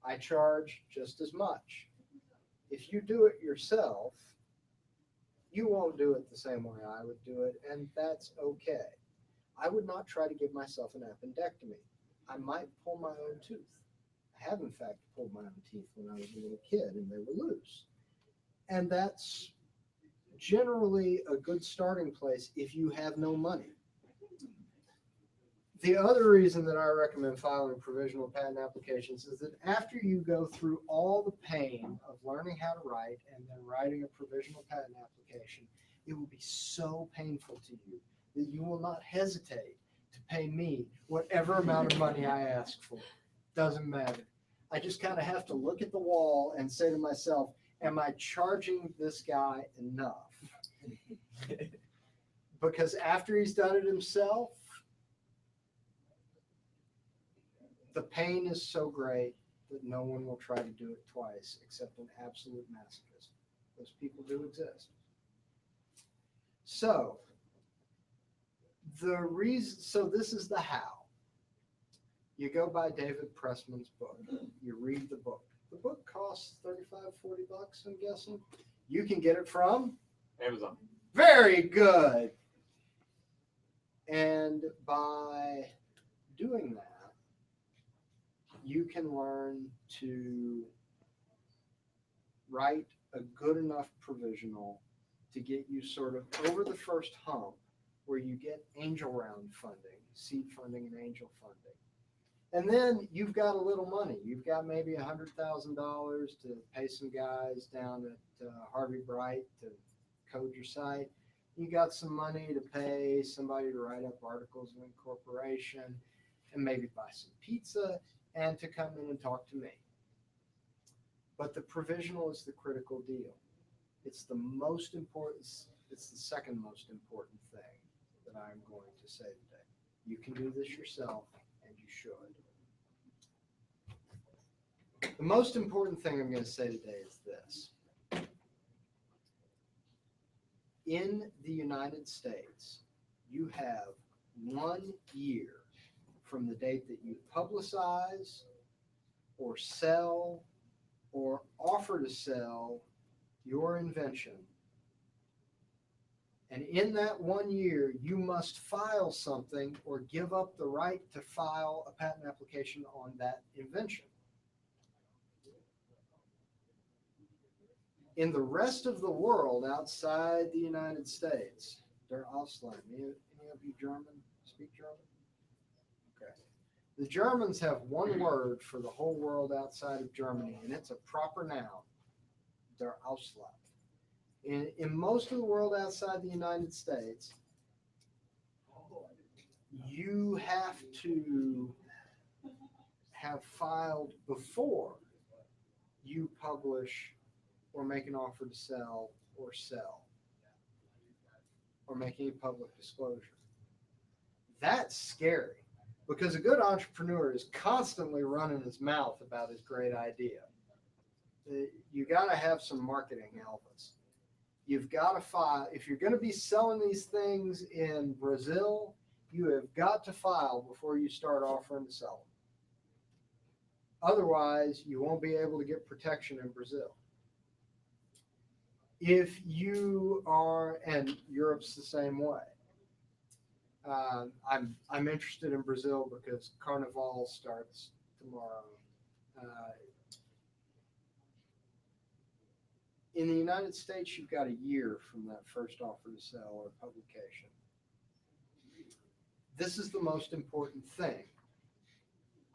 I charge just as much. If you do it yourself, you won't do it the same way I would do it, and that's okay. I would not try to give myself an appendectomy. I might pull my own tooth. I have, in fact, pulled my own teeth when I was a little kid, and they were loose. And that's generally a good starting place if you have no money. The other reason that I recommend filing provisional patent applications is that after you go through all the pain of learning how to write and then writing a provisional patent application, it will be so painful to you that you will not hesitate to pay me whatever amount of money I ask for. Doesn't matter. I just kind of have to look at the wall and say to myself, am I charging this guy enough? Because after he's done it himself, the pain is so great that no one will try to do it twice except an absolute masochist. Those people do exist. So this is the how. You go buy David Pressman's book. You read the book. The book costs $35, $40, I'm guessing. You can get it from Amazon. Very good. And by doing that, you can learn to write a good enough provisional to get you sort of over the first hump where you get angel round funding, seed funding and angel funding. And then you've got a little money. You've got maybe $100,000 to pay some guys down at Harvey Bright to code your site. You got some money to pay somebody to write up articles of incorporation and maybe buy some pizza and to come in and talk to me. But the provisional is the critical deal. It's the most important, it's the second most important thing that I'm going to say today. You can do this yourself, and you should. The most important thing I'm going to say today is this. In the United States, you have 1 year from the date that you publicize or sell or offer to sell your invention. And in that 1 year, you must file something or give up the right to file a patent application on that invention. In the rest of the world outside the United States, der Ausland, any of you German speak German? Okay. The Germans have one word for the whole world outside of Germany, and it's a proper noun, der Ausland. In most of the world outside the United States, you have to have filed before you publish or make an offer to sell or make any public disclosure. That's scary because a good entrepreneur is constantly running his mouth about his great idea. You got to have some marketing Elvis. You've got to file. If you're going to be selling these things in Brazil, you have got to file before you start offering to sell them. Otherwise, you won't be able to get protection in Brazil. If you are, and Europe's the same way. I'm interested in Brazil because Carnival starts tomorrow. In the United States, you've got a year from that first offer to sell or publication. This is the most important thing.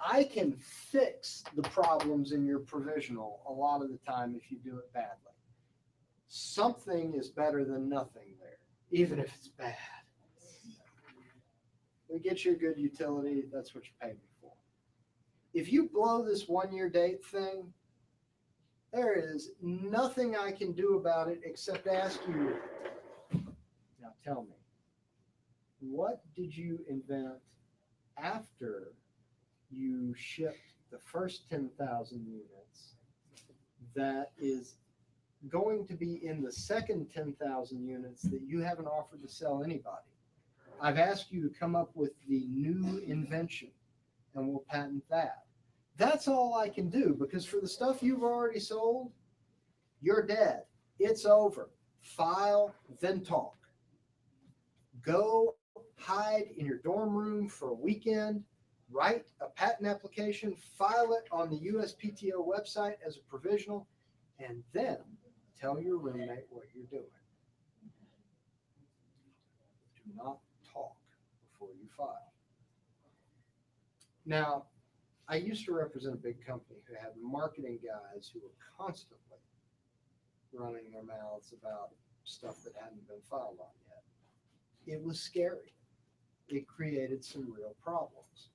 I can fix the problems in your provisional a lot of the time if you do it badly. Something is better than nothing there, even if it's bad. We get you a good utility, that's what you pay me for. If you blow this 1 year date thing, There is nothing I can do about it except ask you. Now tell me, what did you invent after you shipped the first 10,000 units that is going to be in the second 10,000 units that you haven't offered to sell anybody? I've asked you to come up with the new invention and we'll patent that. That's all I can do, because for the stuff you've already sold, you're dead. It's over. File, then talk. Go hide in your dorm room for a weekend, write a patent application, file it on the USPTO website as a provisional, and then tell your roommate what you're doing. Do not talk before you file. Now, I used to represent a big company who had marketing guys who were constantly running their mouths about stuff that hadn't been filed on yet. It was scary. It created some real problems.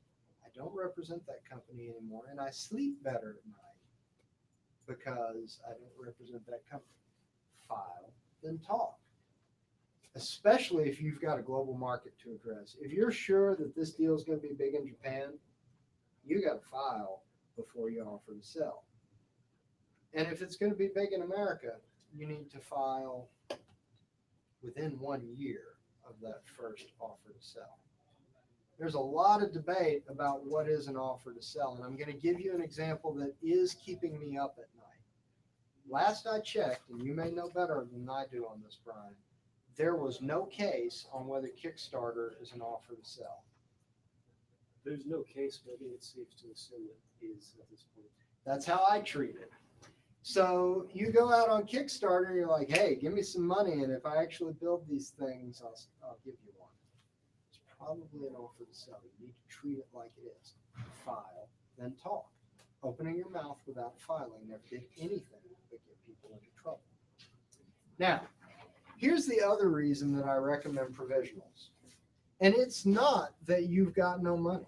I don't represent that company anymore, and I sleep better at night because I don't represent that company. File, then talk. Especially if you've got a global market to address. If you're sure that this deal is going to be big in Japan, you got to file before you offer to sell. And if it's going to be big in America, you need to file within 1 year of that first offer to sell. There's a lot of debate about what is an offer to sell, and I'm going to give you an example that is keeping me up at night. Last I checked, and you may know better than I do on this, Brian, there was no case on whether Kickstarter is an offer to sell. There's no case, but I think it's safe to assume that it is at this point. That's how I treat it. So you go out on Kickstarter and you're like, hey, give me some money, and if I actually build these things, I'll give you one. It's probably an offer to sell. You need to treat it like it is. File, then talk. Opening your mouth without filing never did anything but get people into trouble. Now, here's the other reason that I recommend provisionals. And it's not that you've got no money.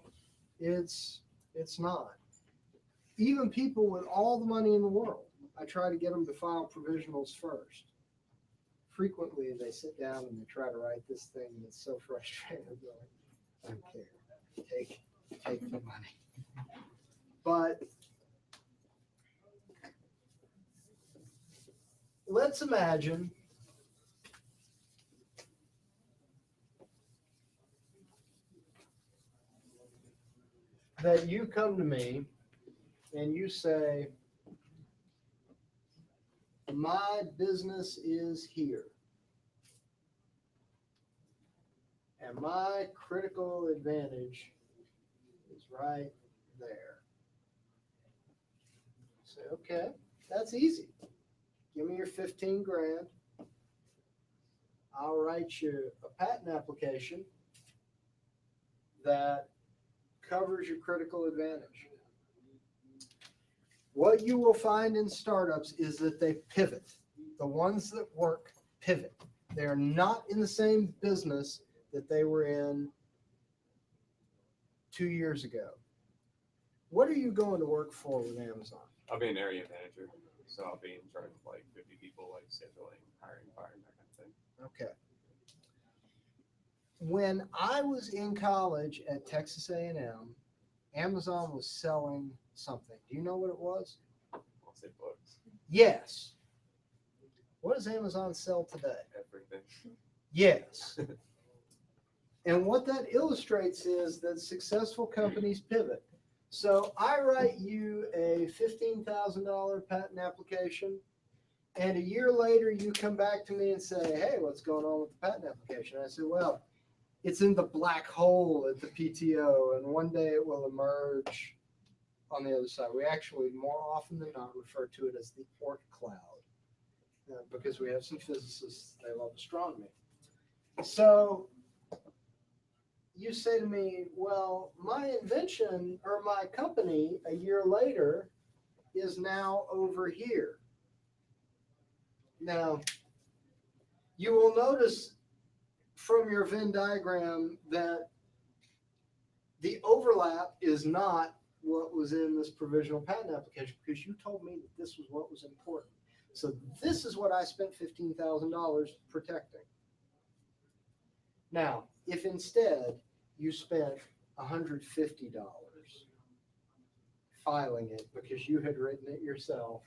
It's not. Even people with all the money in the world, I try to get them to file provisionals first. Frequently, they sit down and they try to write this thing that's so frustrating. I don't care. Take the money. But let's imagine that you come to me and you say, my business is here, and my critical advantage is right there. Say, okay, that's easy. Give me your 15 grand. I'll write you a patent application that covers your critical advantage. What you will find in startups is that they pivot. The ones that work pivot. They are not in the same business that they were in 2 years ago. What are you going to work for with Amazon? I'll be an area manager, so I'll be in charge of like 50 people, like scheduling, hiring, firing, that kind of thing. Okay. When I was in college at Texas A&M, Amazon was selling something. Do you know what it was? I'll say books, Yes. What does Amazon sell today? everything. Yes. And what that illustrates is that successful companies pivot. So I write you a $15,000 patent application, and a year later you come back to me and say, hey, what's going on with the patent application? I said, well, it's in the black hole at the PTO, and one day it will emerge on the other side. We actually, more often than not, refer to it as the Oort cloud, because we have some physicists, they love astronomy. So you say to me, well, my invention or my company a year later is now over here. Now, you will notice from your Venn diagram that the overlap is not what was in this provisional patent application because you told me that this was what was important. So this is what I spent $15,000 protecting. Now, if instead you spent $150 filing it because you had written it yourself,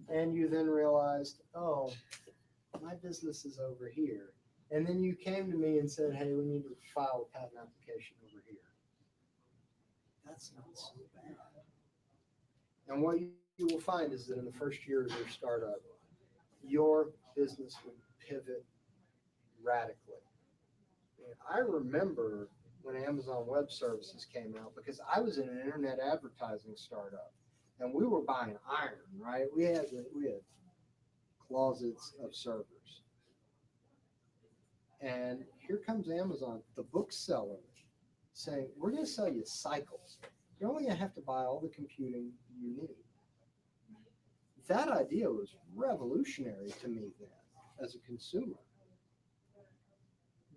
and you then realized, oh, my business is over here. And then you came to me and said, hey, we need to file a patent application over here. That's not so bad. And what you will find is that in the first year of your startup, your business would pivot radically. And I remember when Amazon Web Services came out because I was in an internet advertising startup and we were buying iron, right? We had closets of servers. And here comes Amazon, the bookseller, saying, we're going to sell you cycles. You're only going to have to buy all the computing you need. That idea was revolutionary to me then as a consumer.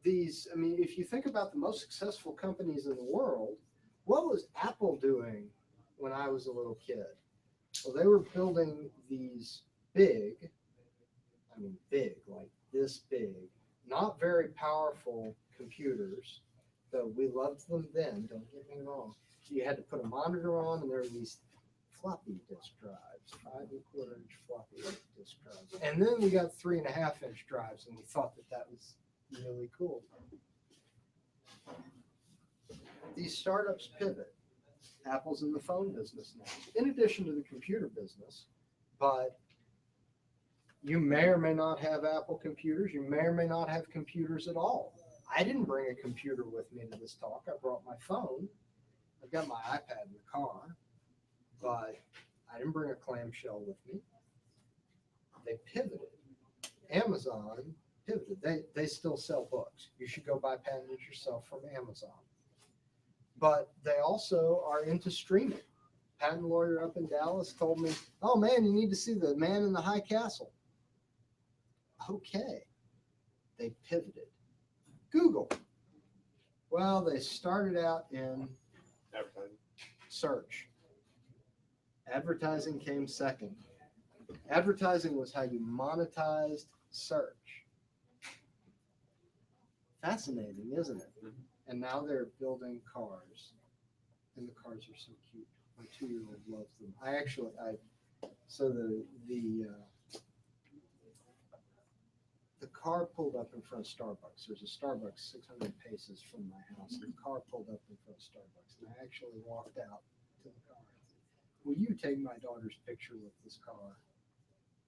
If you think about the most successful companies in the world, what was Apple doing when I was a little kid? Well, they were building these big, like this big, not very powerful computers, though we loved them then, don't get me wrong. You had to put a monitor on, and there were these floppy disk drives, 5.25-inch floppy disk drives. And then we got 3.5-inch drives, and we thought that was really cool. These startups pivot. Apple's in the phone business now, in addition to the computer business, but you may or may not have Apple computers. You may or may not have computers at all. I didn't bring a computer with me to this talk. I brought my phone. I've got my iPad in the car, but I didn't bring a clamshell with me. They pivoted. Amazon pivoted. They still sell books. You should go buy patents yourself from Amazon. But they also are into streaming. Patent lawyer up in Dallas told me, oh man, you need to see The Man in the High Castle. Okay. They pivoted. Google. Well, they started out in Advertising. search. Advertising came second. Advertising was how you monetized search. Fascinating, isn't it? Mhm. And now they're building cars, and the cars are so cute. My 2-year-old loves them. The car pulled up in front of Starbucks. There's a Starbucks 600 paces from my house. And the car pulled up in front of Starbucks, and I actually walked out to the car. Will you take my daughter's picture with this car?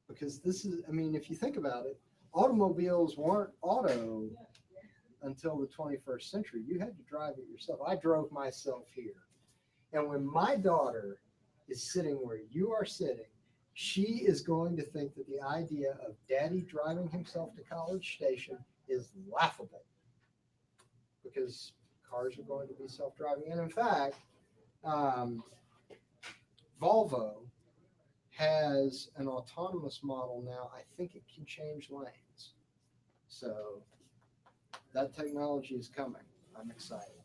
Because this is, if you think about it, automobiles weren't auto until the 21st century. You had to drive it yourself. I drove myself here. And when my daughter is sitting where you are sitting, she is going to think that the idea of daddy driving himself to College Station is laughable because cars are going to be self-driving. And in fact, Volvo has an autonomous model now. I think it can change lanes. So that technology is coming. I'm excited.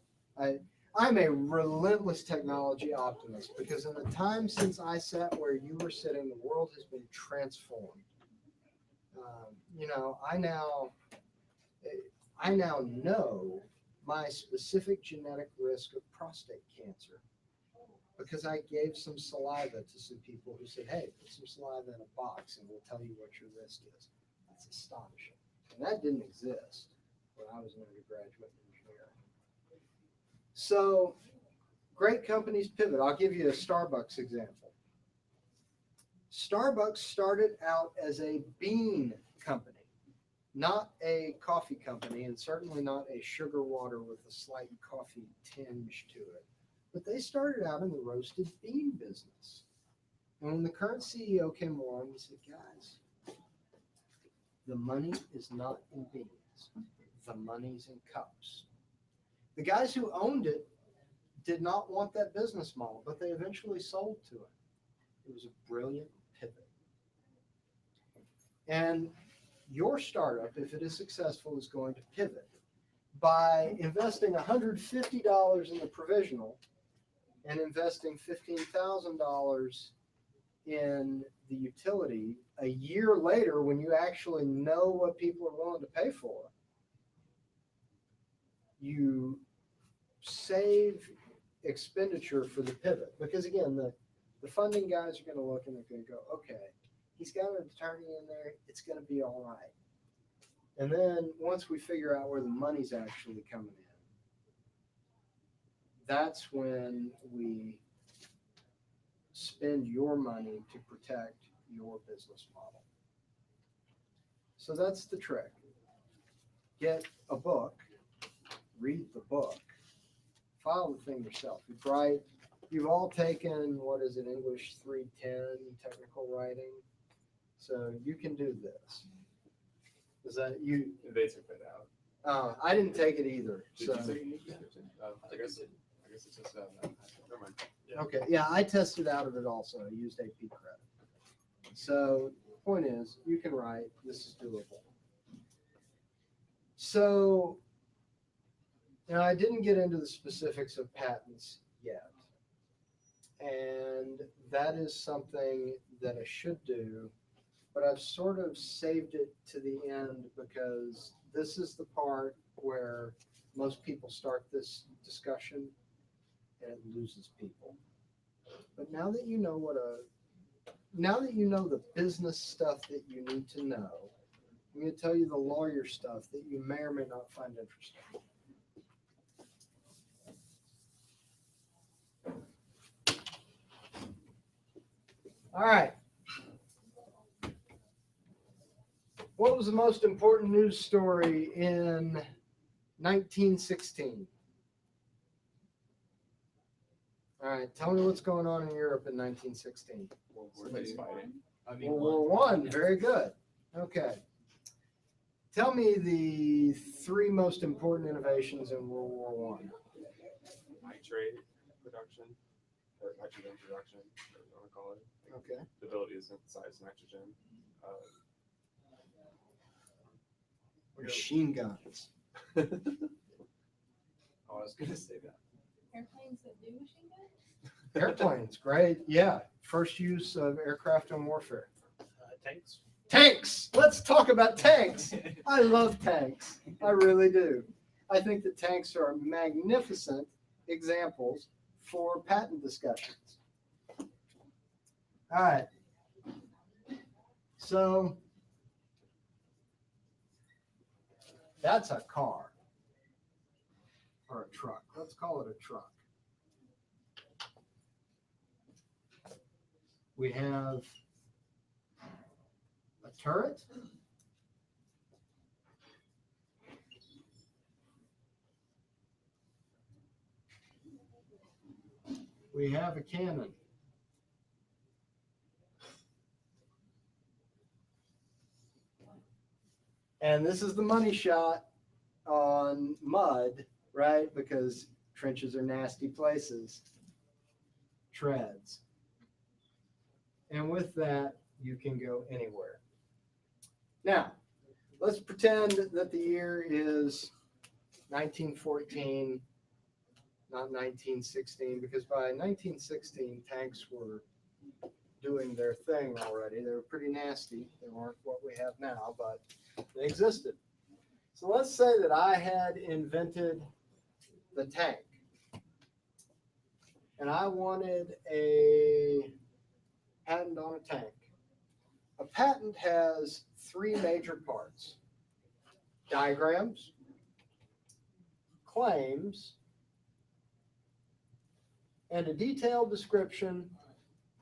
I'm a relentless technology optimist because in the time since I sat where you were sitting, the world has been transformed. I now know my specific genetic risk of prostate cancer because I gave some saliva to some people who said, hey, put some saliva in a box and we'll tell you what your risk is. That's astonishing. And that didn't exist when I was an undergraduate engineer. So great companies pivot. I'll give you a Starbucks example. Starbucks started out as a bean company, not a coffee company, and certainly not a sugar water with a slight coffee tinge to it. But they started out in the roasted bean business. And when the current CEO came along, he said, guys, the money is not in beans. The money's in cups. The guys who owned it did not want that business model, but they eventually sold to it. It was a brilliant pivot. And your startup, if it is successful, is going to pivot by investing $150 in the provisional and investing $15,000 in the utility a year later when you actually know what people are willing to pay for, you save expenditure for the pivot. Because again, the funding guys are going to look and they're going to go, okay, he's got an attorney in there, it's going to be all right. And then once we figure out where the money's actually coming in, that's when we spend your money to protect your business model. So that's the trick. Get a book, read the book, file the thing yourself. You've all taken, what is it, English 310 technical writing. So you can do this. Is that you? They took that out. I didn't take it either. Did So you take English description? I guess it's just never mind. okay, yeah, I tested out of it also. I used AP credit. So point is, you can write. This is doable. So now I didn't get into the specifics of patents yet, and that is something that I should do. But I've sort of saved it to the end because this is the part where most people start this discussion and it loses people. But now that you know now that you know the business stuff that you need to know, I'm going to tell you the lawyer stuff that you may or may not find interesting. All right. What was the most important news story in 1916? All right, tell me what's going on in Europe in 1916. World War II fighting. World War One, very good. Okay. Tell me the three most important innovations in World War One. Nitrate production, or nitrogen production, whatever you want to call it. Okay. The ability to synthesize nitrogen. Machine guns. Oh, I was gonna say that. Airplanes that do machine guns? Airplanes, great. Yeah, first use of aircraft in warfare. Tanks. Tanks. Let's talk about tanks. I love tanks. I really do. I think that tanks are magnificent examples for patent discussions. All right. So that's a car or a truck. Let's call it a truck. We have a turret. We have a cannon. And this is the money shot on mud, right? Because trenches are nasty places. Treads. And with that, you can go anywhere. Now, let's pretend that the year is 1914, not 1916, because by 1916, tanks were doing their thing already. They were pretty nasty. They weren't what we have now, but they existed. So let's say that I had invented the tank, and I wanted a patent on a tank. A patent has three major parts: diagrams, claims, and a detailed description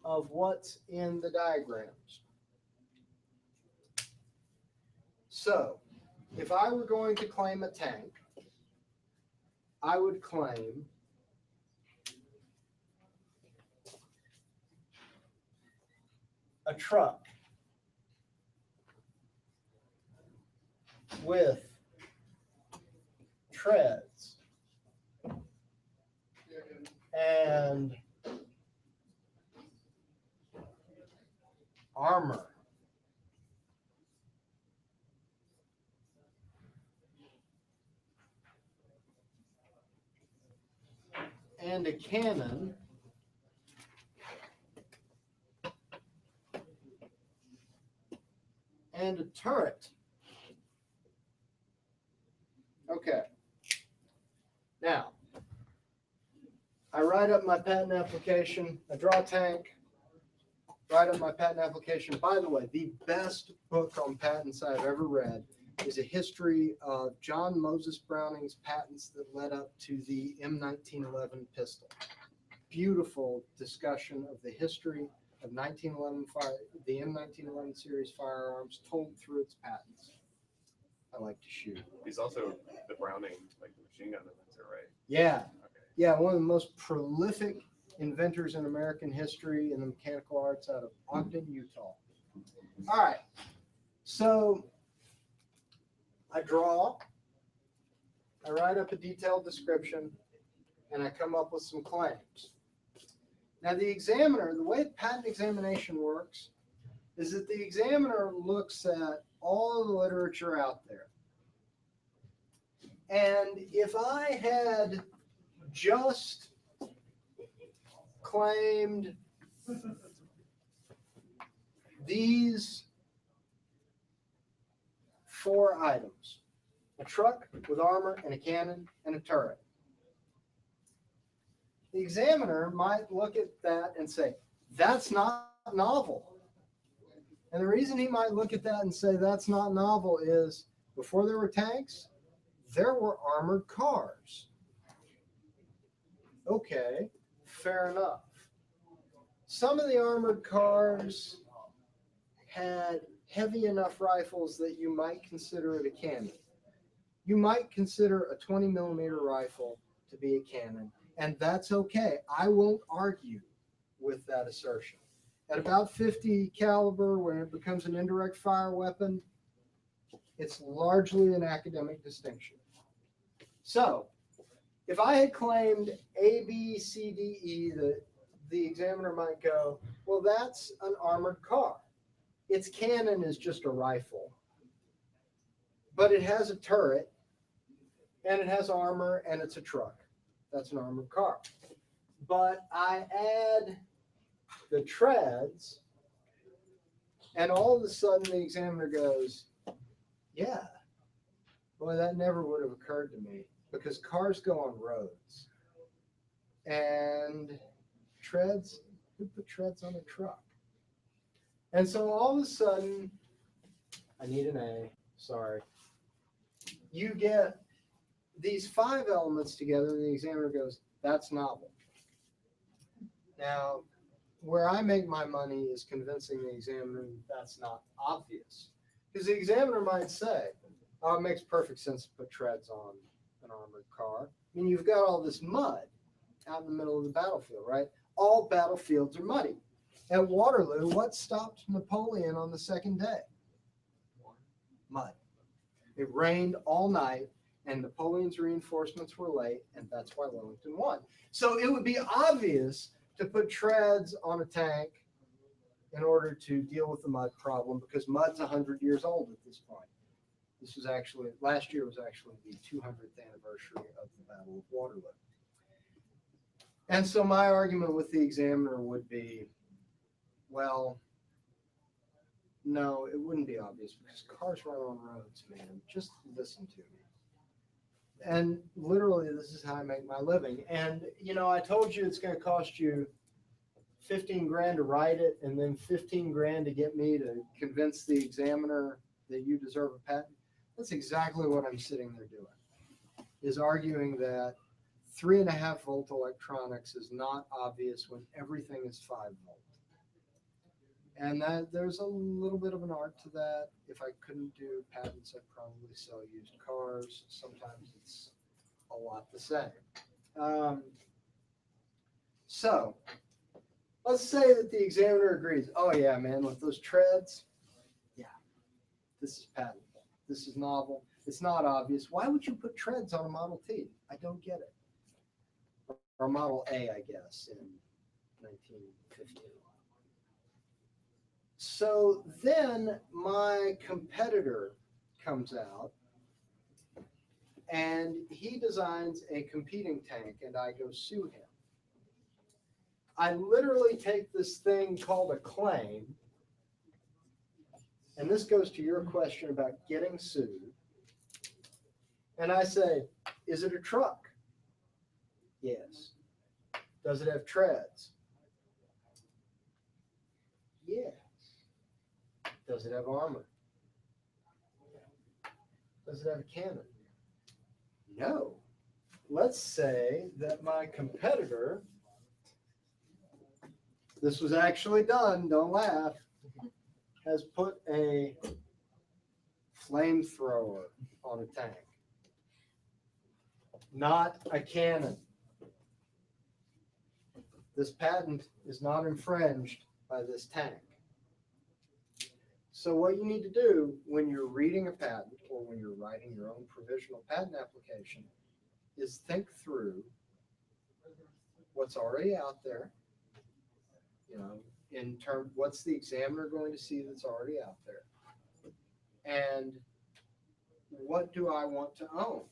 of what's in the diagrams. So, if I were going to claim a tank, I would claim a truck with treads and armor and a cannon and a turret. Okay. Now, I write up my patent application. I draw a tank, write up my patent application. By the way, the best book on patents I've ever read is a history of John Moses Browning's patents that led up to the M1911 pistol. Beautiful discussion of the history of 1911 the M1911 series firearms told through its patents. I like to shoot. He's also the Browning, like the machine gun inventor, right? Yeah, Okay. yeah, one of the most prolific inventors in American history in the mechanical arts out of Ogden, Utah. All right, so I draw, I write up a detailed description, and I come up with some claims. Now the examiner, the way patent examination works is that the examiner looks at all of the literature out there. And if I had just claimed these 4 items, a truck with armor and a cannon and a turret, the examiner might look at that and say, that's not novel. And the reason he might look at that and say that's not novel is before there were tanks, there were armored cars. Okay, fair enough. Some of the armored cars had heavy enough rifles that you might consider it a cannon. You might consider a 20 millimeter rifle to be a cannon, and that's okay. I won't argue with that assertion. At about 50 caliber, when it becomes an indirect fire weapon, it's largely an academic distinction. So, if I had claimed A, B, C, D, E, the examiner might go, well, that's an armored car. Its cannon is just a rifle, but it has a turret, and it has armor, and it's a truck. That's an armored car. But I add the treads, and all of a sudden the examiner goes, yeah, boy, that never would have occurred to me, because cars go on roads. And treads, who put treads on a truck? And so all of a sudden, I need an A, sorry. You get these 5 elements together, and the examiner goes, that's novel. Now, where I make my money is convincing the examiner that's not obvious. Because the examiner might say, oh, it makes perfect sense to put treads on an armored car. I mean, you've got all this mud out in the middle of the battlefield, right? All battlefields are muddy. At Waterloo, what stopped Napoleon on the second day? Mud. It rained all night, and Napoleon's reinforcements were late, and that's why Wellington won. So it would be obvious to put treads on a tank in order to deal with the mud problem, because mud's 100 years old at this point. This was actually, last year was actually the 200th anniversary of the Battle of Waterloo. And so my argument with the examiner would be, well, no, it wouldn't be obvious, because cars run on roads, man. Just listen to me. And literally, this is how I make my living. And, you know, I told you it's going to cost you 15 grand to write it, and then 15 grand to get me to convince the examiner that you deserve a patent. That's exactly what I'm sitting there doing, is arguing that 3.5 volt electronics is not obvious when everything is 5 volt. And that there's a little bit of an art to that. If I couldn't do patents, I'd probably sell used cars. Sometimes it's a lot the same. So let's say that the examiner agrees. Oh yeah, man, with those treads, yeah, this is patentable. This is novel. It's not obvious. Why would you put treads on a Model T? I don't get it. Or Model A, I guess, in 1915. So then my competitor comes out and he designs a competing tank, and I go sue him. I literally take this thing called a claim and this goes to your question about getting sued, and I say, is it a truck? Yes. Does it have treads? Yes. Does it have armor? Does it have a cannon? No. Let's say that my competitor, this was actually done, don't laugh, has put a flamethrower on a tank. Not a cannon. This patent is not infringed by this tank. So what you need to do when you're reading a patent or when you're writing your own provisional patent application is think through what's already out there, you know, in terms, what's the examiner going to see that's already out there? And what do I want to own?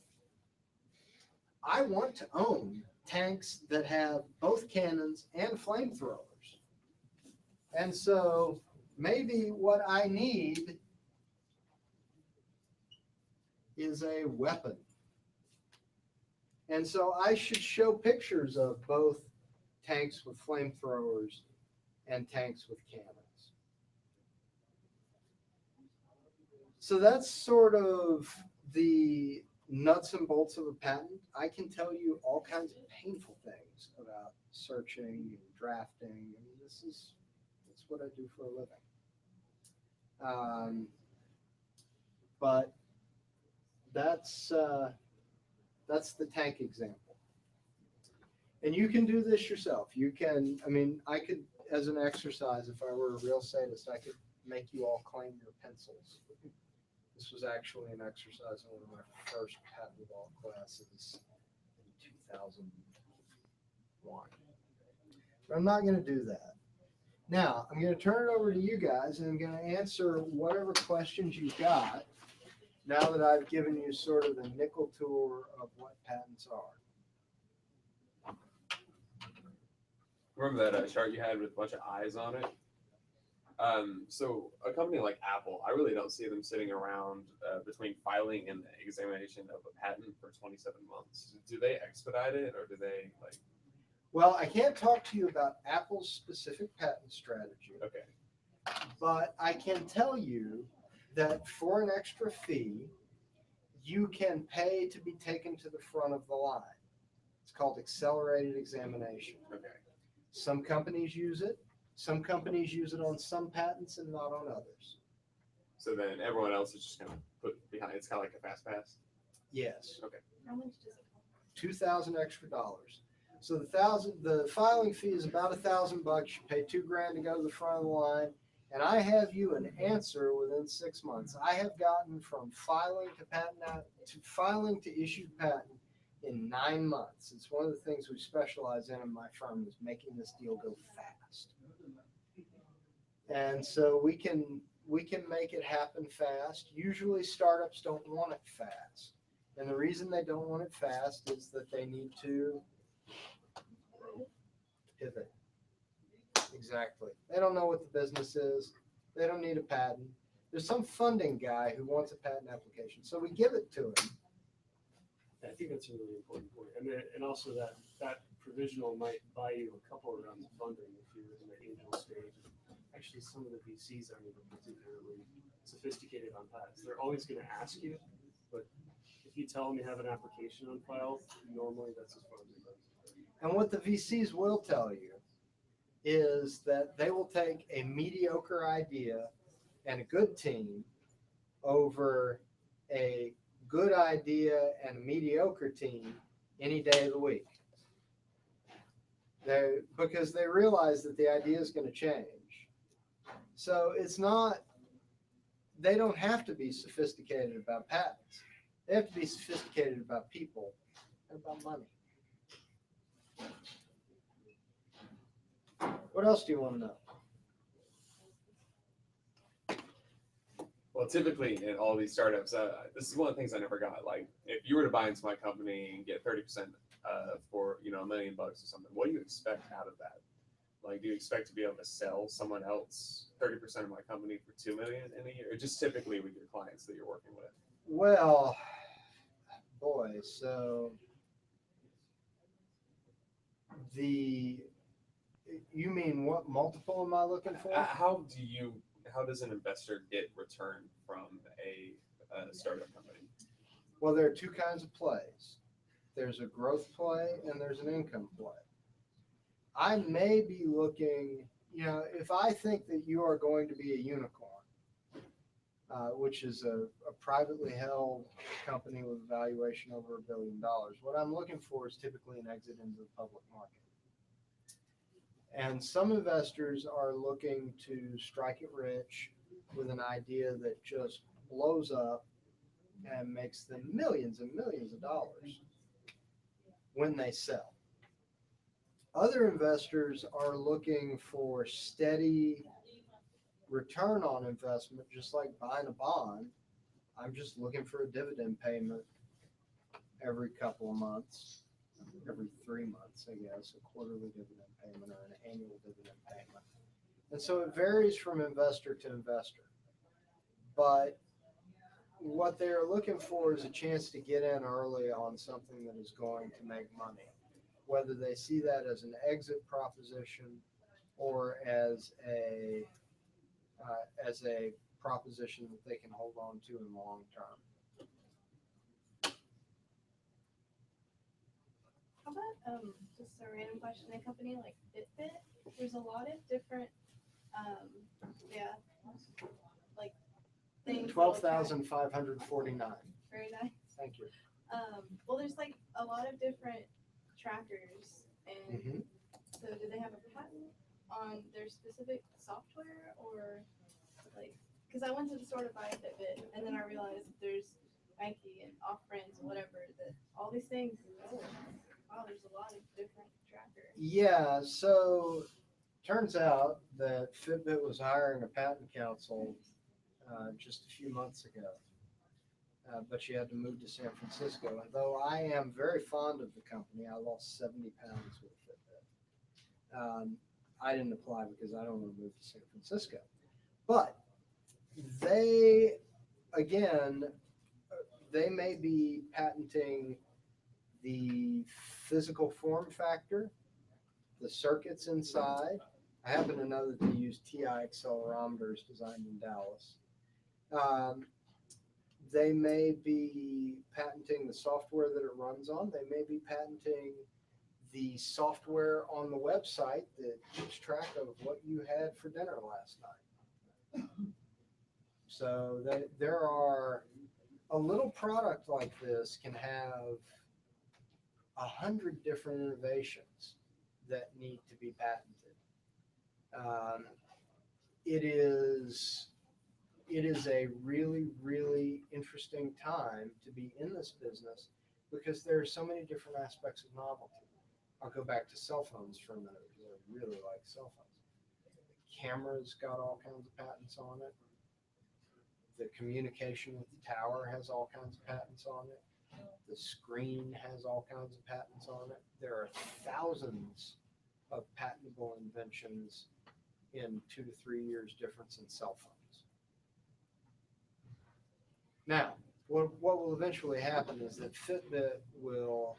I want to own tanks that have both cannons and flamethrowers. And so maybe what I need is a weapon. And so I should show pictures of both tanks with flamethrowers and tanks with cannons. So that's sort of the nuts and bolts of a patent. I can tell you all kinds of painful things about searching and drafting. I mean, that's what I do for a living. But that's the tank example. And you can do this yourself. You can, I mean, I could, as an exercise, if I were a real sadist, I could make you all claim your pencils. This was actually an exercise in one of my first patent law classes in 2001. But I'm not going to do that. Now, I'm going to turn it over to you guys, and I'm going to answer whatever questions you've got now that I've given you sort of the nickel tour of what patents are. Remember that chart you had with a bunch of eyes on it? So a company like Apple, I really don't see them sitting around between filing and the examination of a patent for 27 months. Do they expedite it, or do they like? Well, I can't talk to you about Apple's specific patent strategy. Okay. But I can tell you that for an extra fee, you can pay to be taken to the front of the line. It's called accelerated examination. Okay. Some companies use it. Some companies use it on some patents and not on others. So then everyone else is just kind of put behind. It's kind of like a fast pass. Yes. Okay. How much does it cost? $2,000 extra. So the filing fee is about $1,000. You pay $2,000 to go to the front of the line, and I have you an answer within 6 months. I have gotten from filing to patent out to filing to issued patent in 9 months. It's one of the things we specialize in my firm is making this deal go fast. And so we can make it happen fast. Usually startups don't want it fast. And the reason they don't want it fast is that they need to pivot. Exactly. They don't know what the business is. They don't need a patent. There's some funding guy who wants a patent application. So we give it to him. I think that's a really important point. And also that provisional might buy you a couple of rounds of funding if you're in the angel stage. Actually, some of the VCs aren't even particularly sophisticated on patents. They're always going to ask you, but if you tell them you have an application on file, normally that's as far as it goes. And what the VCs will tell you is that they will take a mediocre idea and a good team over a good idea and a mediocre team any day of the week. Because they realize that the idea is going to change. So it's not, they don't have to be sophisticated about patents. They have to be sophisticated about people and about money. What else do you want to know? Well, typically in all these startups, this is one of the things I never got. Like, if you were to buy into my company and get 30% for $1 million or something, what do you expect out of that? Like, do you expect to be able to sell someone else 30% of my company for $2 million in a year? Or just typically with your clients that you're working with? Well, boy, so you mean what multiple am I looking for? How does an investor get return from a startup company? Well, there are two kinds of plays. There's a growth play and there's an income play. I may be looking, if I think that you are going to be a unicorn, which is a privately held company with a valuation over $1 billion, what I'm looking for is typically an exit into the public market. And some investors are looking to strike it rich with an idea that just blows up and makes them millions and millions of dollars when they sell. Other investors are looking for steady return on investment, just like buying a bond. I'm just looking for a dividend payment every couple of months, every 3 months, I guess, a quarterly dividend payment or an annual dividend payment. And so it varies from investor to investor. But what they're looking for is a chance to get in early on something that is going to make money, whether they see that as an exit proposition or as a proposition that they can hold on to in the long term. How about just a random question? A company like Fitbit, there's a lot of different like things. 12,549. Very nice. Thank you. Well, there's like a lot of different trackers, and Mm-hmm. so do they have a patent on their specific software, or like? Because I went to the store to buy a Fitbit, and then I realized that there's Nike and Off Brands and whatever, that all these things. Oh, wow, there's a lot of different trackers. Yeah, so turns out that Fitbit was hiring a patent counsel just a few months ago, but she had to move to San Francisco. And though I am very fond of the company, I lost 70 pounds with Fitbit. I didn't apply because I don't want to move to San Francisco. But they may be patenting the physical form factor, the circuits inside. I happen to know that they use TI accelerometers designed in Dallas. They may be patenting the software that it runs on. They may be patenting the software on the website that keeps track of what you had for dinner last night. So there are, a little product like this can have 100 different innovations that need to be patented. It is a really, really interesting time to be in this business because there are so many different aspects of novelty. I'll go back to cell phones for a minute because I really like cell phones. The camera's got all kinds of patents on it. The communication with the tower has all kinds of patents on it. The screen has all kinds of patents on it. There are thousands of patentable inventions in 2 to 3 years difference in cell phones. Now, what will eventually happen is that Fitbit will,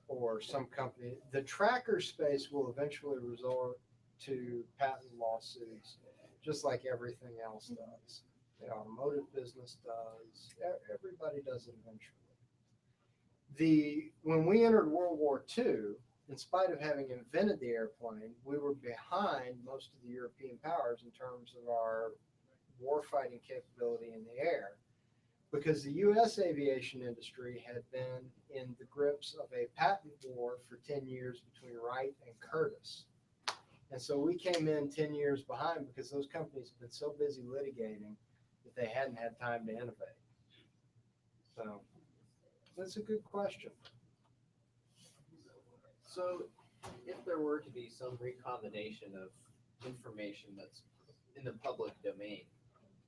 or some company, the tracker space will eventually resort to patent lawsuits, just like everything else does. The automotive business does. Everybody does it eventually. When we entered World War II, in spite of having invented the airplane, we were behind most of the European powers in terms of our warfighting capability in the air, because the U.S. aviation industry had been in the grips of a patent war for 10 years between Wright and Curtiss. And so we came in 10 years behind because those companies have been so busy litigating that they hadn't had time to innovate. So that's a good question. So if there were to be some recombination of information that's in the public domain,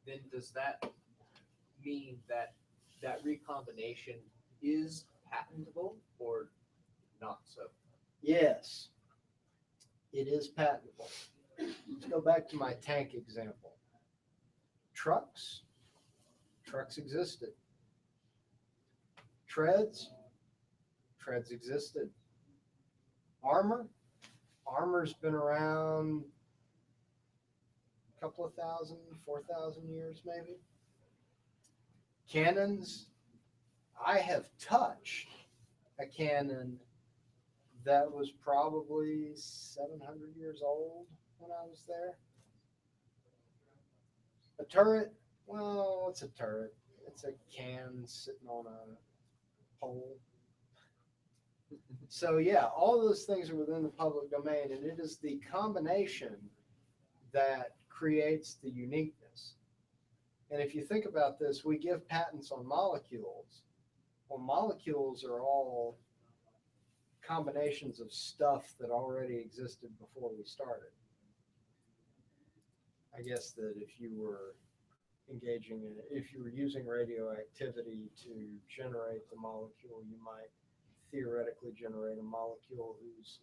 then does that mean that that recombination is patentable or not so? Yes. it is patentable. Let's go back to my tank example. Trucks existed. Treads existed. Armor's been around a couple of thousand, 4,000 years maybe. Cannons, I have touched a cannon that was probably 700 years old when I was there. A turret, well, it's a turret. It's a can sitting on a pole. So yeah, all those things are within the public domain, and it is the combination that creates the uniqueness. And if you think about this, we give patents on molecules. Well, molecules are all combinations of stuff that already existed before we started. I guess that if you were if you were using radioactivity to generate the molecule, you might theoretically generate a molecule whose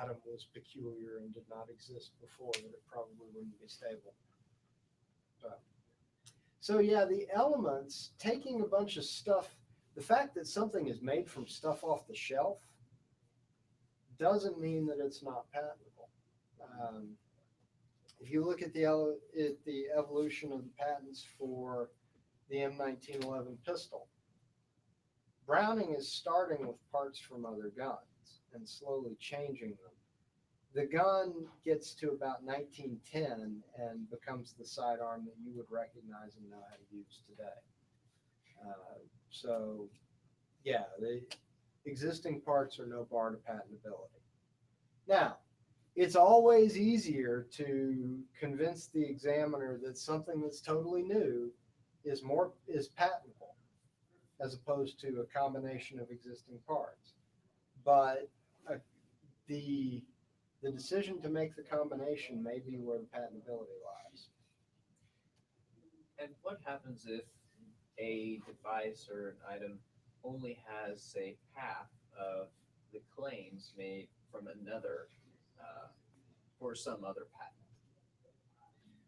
atom was peculiar and did not exist before, that it probably wouldn't be stable. So yeah, the elements, taking a bunch of stuff, the fact that something is made from stuff off the shelf doesn't mean that it's not patentable. If you look at the evolution of the patents for the M1911 pistol, Browning is starting with parts from other guns and slowly changing them. The gun gets to about 1910 and becomes the sidearm that you would recognize and know how to use today. So yeah, the existing parts are no bar to patentability. Now, it's always easier to convince the examiner that something that's totally new is patentable, as opposed to a combination of existing parts. But the decision to make the combination may be where the patentability lies. And what happens if a device or an item only has, say, half of the claims made from another for some other patent?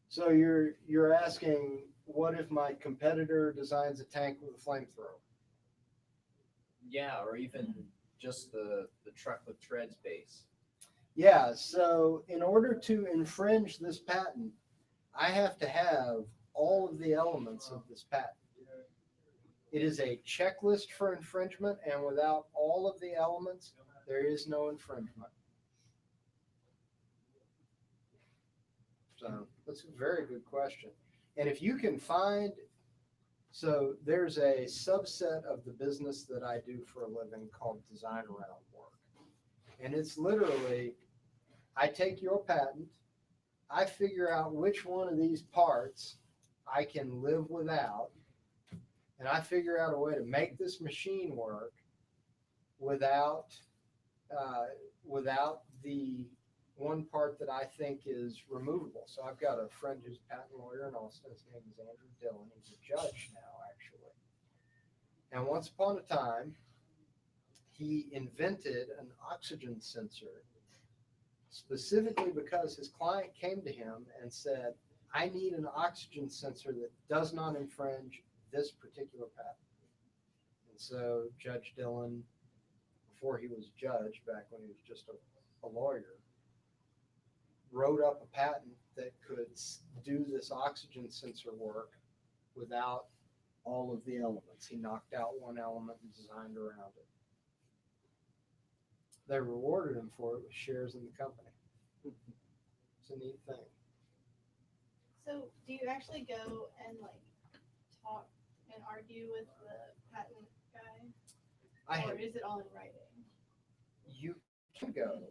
So you're asking, what if my competitor designs a tank with a flamethrower? Yeah, or even just the truck with treads base. Yeah, so in order to infringe this patent, I have to have all of the elements of this patent. It is a checklist for infringement, and without all of the elements, there is no infringement. So that's a very good question. And if you can find, so there's a subset of the business that I do for a living called design around work. And it's literally, I take your patent, I figure out which one of these parts I can live without, and I figure out a way to make this machine work without the one part that I think is removable. So I've got a friend who's a patent lawyer in Austin. His name is Andrew Dillon. He's a judge now, actually. And once upon a time, he invented an oxygen sensor specifically because his client came to him and said, I need an oxygen sensor that does not infringe this particular patent. And so Judge Dillon, before he was a judge, back when he was just a lawyer, wrote up a patent that could do this oxygen sensor work without all of the elements. He knocked out one element and designed around it. They rewarded him for it with shares in the company. It's a neat thing. So do you actually go and like talk and argue with the patent guy? Or is it all in writing? You can go,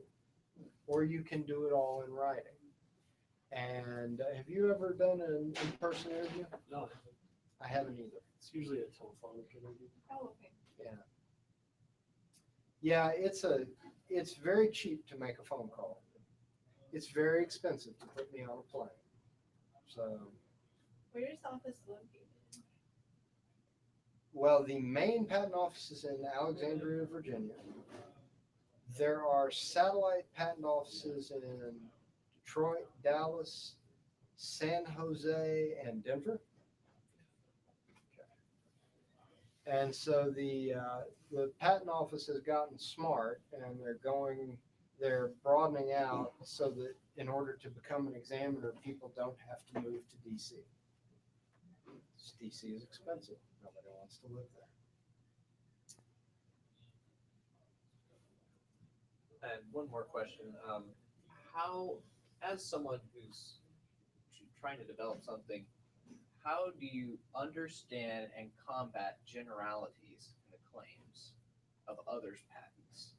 or you can do it all in writing. And have you ever done an in-person interview? No, I haven't either. it's usually a telephonic interview. Oh, okay. Yeah, it's very cheap to make a phone call. It's very expensive to put me on a plane. So, Where's your office located? well, the main patent office is in Alexandria, Virginia. There are satellite patent offices in Detroit, Dallas, San Jose, and Denver. And so the patent office has gotten smart, and they're broadening out so that in order to become an examiner, people don't have to move to DC. DC is expensive. Nobody wants to live there. And one more question. How, as someone who's trying to develop something, how do you understand and combat generalities in the claims of others' patents?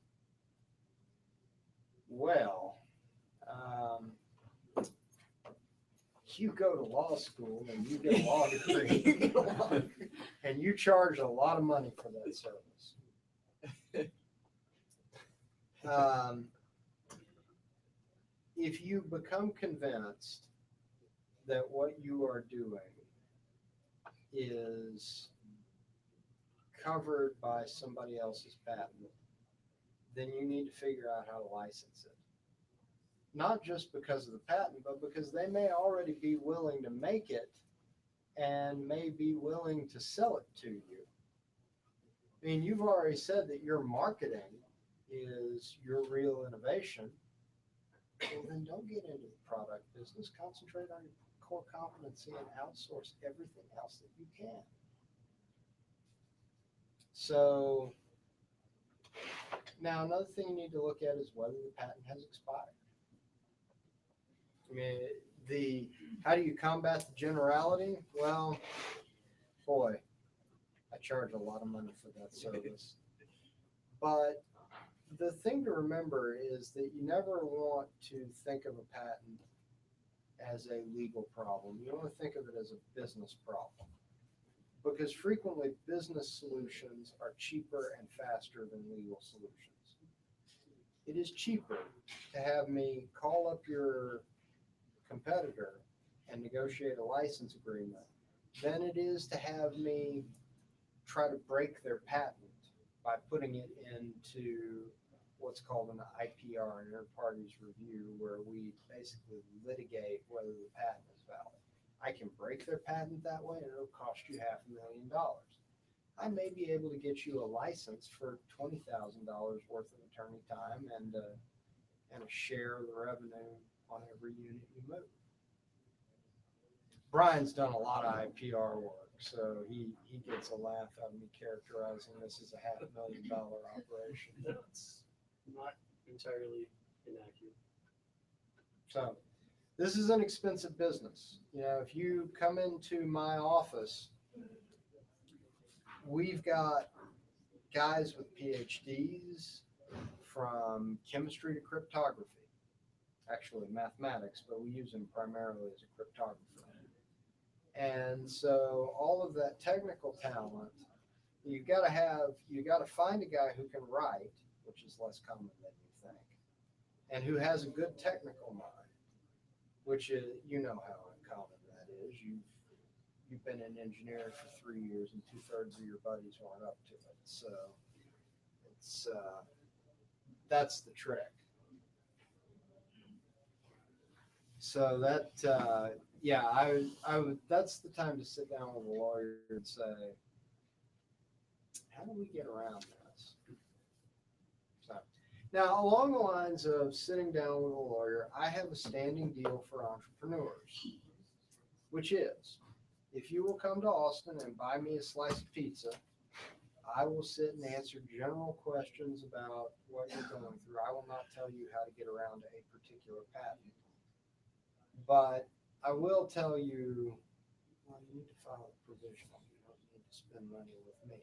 Well, you go to law school and you get a law degree, and you charge a lot of money for that service. If you become convinced that what you are doing is covered by somebody else's patent, then you need to figure out how to license it. Not just because of the patent, but because they may already be willing to make it and may be willing to sell it to you. I mean, you've already said that your marketing is your real innovation. Well, then don't get into the product business. Concentrate on your core competency and outsource everything else that you can. So now another thing you need to look at is whether the patent has expired. I mean, how do you combat the generality? Well, boy, I charge a lot of money for that service. But the thing to remember is that you never want to think of a patent as a legal problem. You want to think of it as a business problem. Because frequently business solutions are cheaper and faster than legal solutions. It is cheaper to have me call up your competitor and negotiate a license agreement than it is to have me try to break their patent by putting it into what's called an IPR, an inter-parties review, where we basically litigate whether the patent is valid. I can break their patent that way and it'll cost you $500,000. I may be able to get you a license for $20,000 worth of attorney time and a share of the revenue on every unit you move. Brian's done a lot of IPR work, so he gets a laugh out of me characterizing this as a $500,000 operation. That's not entirely inaccurate. So this is an expensive business. You know, if you come into my office, we've got guys with PhDs from chemistry to cryptography, actually mathematics, but we use them primarily as a cryptographer. And so all of that technical talent, you got to find a guy who can write, which is less common than you think, and who has a good technical mind, which is, you know how uncommon that is. You've been an engineer for 3 years and 2/3 of your buddies weren't up to it. So it's that's the trick. So that yeah, I would that's the time to sit down with a lawyer and say, how do we get around this? So now, along the lines of sitting down with a lawyer, I have a standing deal for entrepreneurs, which is, if you will come to Austin and buy me a slice of pizza, I will sit and answer general questions about what you're going through. I will not tell you how to get around a particular patent. But I will tell you, well, you need to file a provisional. You don't need to spend money with me.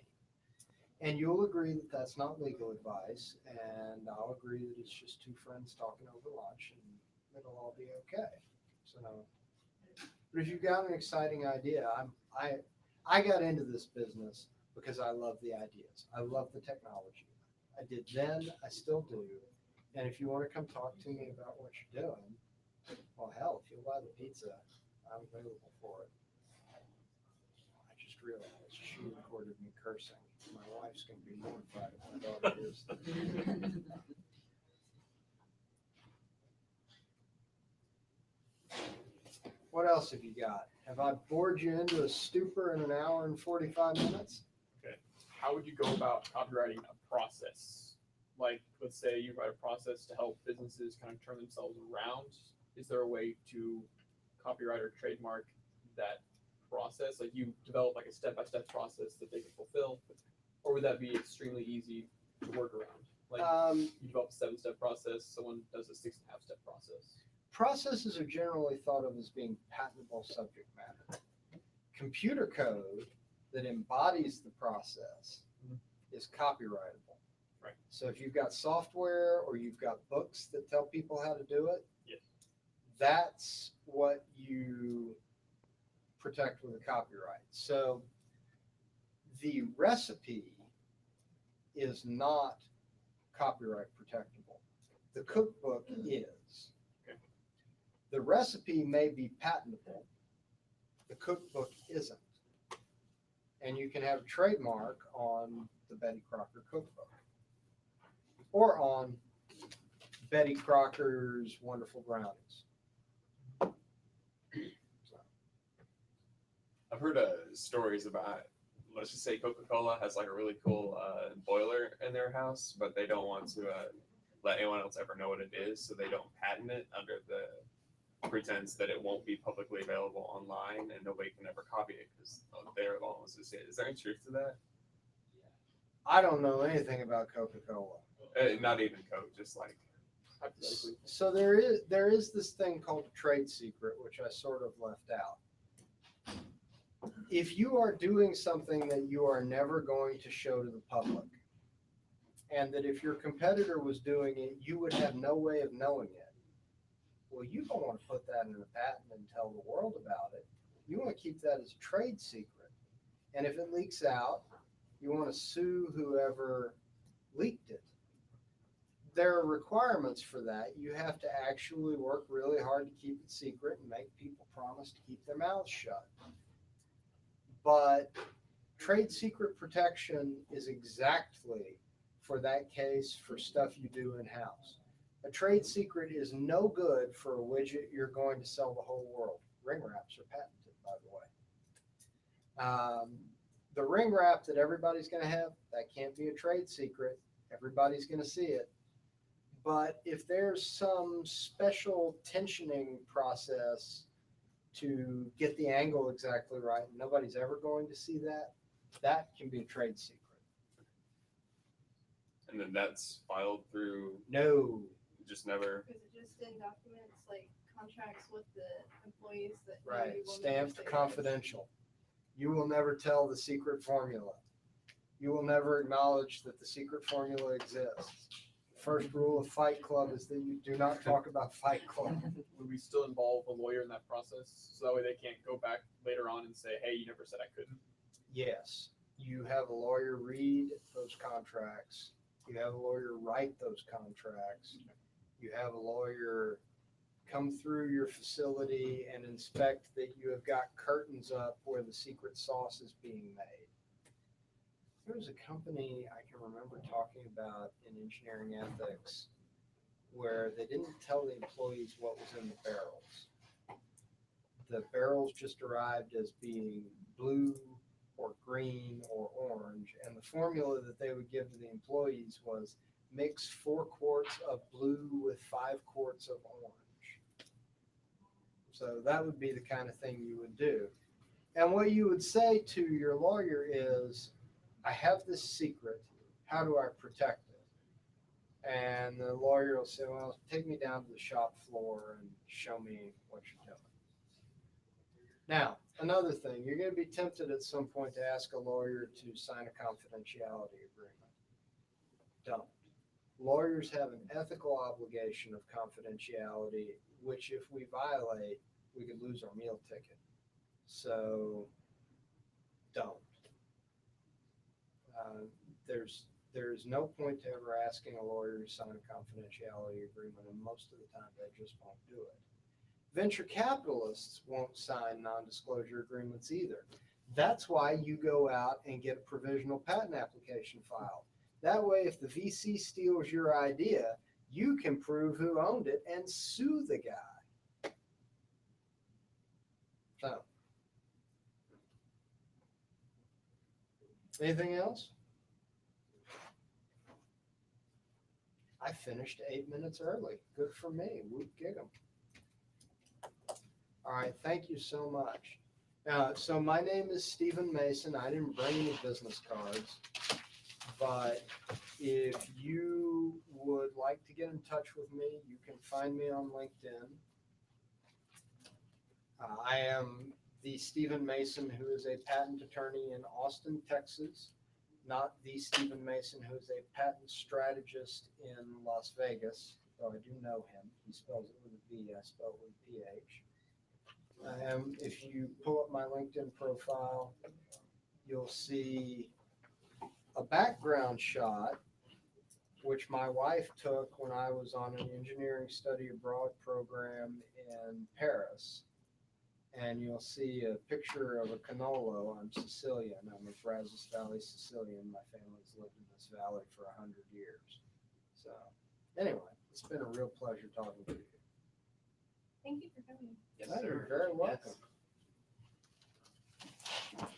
And you'll agree that that's not legal advice, and I'll agree that it's just two friends talking over lunch, and it'll all be okay. So, but if you've got an exciting idea, I got into this business because I love the ideas. I love the technology. I did then, I still do. And if you want to come talk to me about what you're doing, well, hell, if you'll buy the pizza, I'm available for it. I just realized she recorded me cursing. My wife's going to be mortified if my daughter hears that. What else have you got? Have I bored you into a stupor in an hour and 45 minutes? How would you go about copywriting a process? Like, let's say you write a process to help businesses kind of turn themselves around. Is there a way to copyright or trademark that process? Like, you develop like a step-by-step process that they can fulfill, or would that be extremely easy to work around? Like, you develop a 7-step process, someone does a 6.5-step process. Processes are generally thought of as being patentable subject matter. Computer code that embodies the process is copyrightable. Right. So if you've got software or you've got books that tell people how to do it, Yes. that's what you protect with a copyright. So the recipe is not copyright protectable. The cookbook is. Okay. The recipe may be patentable. The cookbook isn't. And you can have a trademark on the Betty Crocker cookbook or on Betty Crocker's Wonderful Brownies. I've heard stories about, let's just say Coca-Cola has like a really cool boiler in their house, but they don't want to let anyone else ever know what it is, so they don't patent it under the pretense that it won't be publicly available online and nobody can ever copy it because they're the ones who say it. Is there any truth to that? I don't know anything about Coca-Cola. Not even Coke, just like Hypothetically. So there is this thing called a trade secret, which I sort of left out. If you are doing something that you are never going to show to the public, and that if your competitor was doing it, you would have no way of knowing it, well, you don't want to put that in a patent and tell the world about it. You want to keep that as a trade secret. And if it leaks out, you want to sue whoever leaked it. There are requirements for that. You have to actually work really hard to keep it secret and make people promise to keep their mouths shut. But trade secret protection is exactly for that case for stuff you do in-house. A trade secret is no good for a widget you're going to sell the whole world. Ring wraps are patented, by the way. The ring wrap that everybody's going to have, that can't be a trade secret. Everybody's going to see it. But if there's some special tensioning process to get the angle exactly right, and nobody's ever going to see that, that can be a trade secret. and then that's filed through No. just never. Because it just in documents like contracts with the employees that know Right, you will never stamped say this. confidential. You will never tell the secret formula. You will never acknowledge that the secret formula exists. First rule of Fight Club is that you do not talk about Fight Club. Would we still involve a lawyer in that process so that way they can't go back later on and say, hey, you never said I couldn't? Yes, you have a lawyer read those contracts. You have a lawyer write those contracts. You have a lawyer come through your facility and inspect that you have got curtains up where the secret sauce is being made. There was a company I can remember talking about in engineering ethics where they didn't tell the employees what was in the barrels. The barrels just arrived as being blue or green or orange, and the formula that they would give to the employees was mix 4 quarts of blue with 5 quarts of orange. So that would be the kind of thing you would do. And what you would say to your lawyer is, I have this secret, how do I protect it? And the lawyer will say, well, take me down to the shop floor and show me what you're doing. Now, another thing, you're going to be tempted at some point to ask a lawyer to sign a confidentiality agreement. Don't. Lawyers have an ethical obligation of confidentiality, which if we violate, we could lose our meal ticket. So don't. There's no point to ever asking a lawyer to sign a confidentiality agreement, and most of the time they just won't do it. Venture capitalists won't sign non-disclosure agreements either. That's why you go out and get a provisional patent application filed. That way, if the VC steals your idea, you can prove who owned it and sue the guy. So. Anything else? I finished 8 minutes early. Good for me. Whoop gig 'em. All right, thank you so much. So my name is Stephen Mason. I didn't bring any business cards, but if you would like to get in touch with me, you can find me on LinkedIn. I am the Stephen Mason, who is a patent attorney in Austin, Texas, not the Stephen Mason, who is a patent strategist in Las Vegas, though I do know him. He spells it with a V, I spell it with a PH. If you pull up my LinkedIn profile, you'll see a background shot, which my wife took when I was on an engineering study abroad program in Paris. And you'll see a picture of a canolo. I'm Sicilian. I'm a Brazos Valley Sicilian. My family's lived in this valley for 100 years. So anyway, it's been a real pleasure talking to you. Thank you for coming. Yes, You're sir. very Yes. welcome.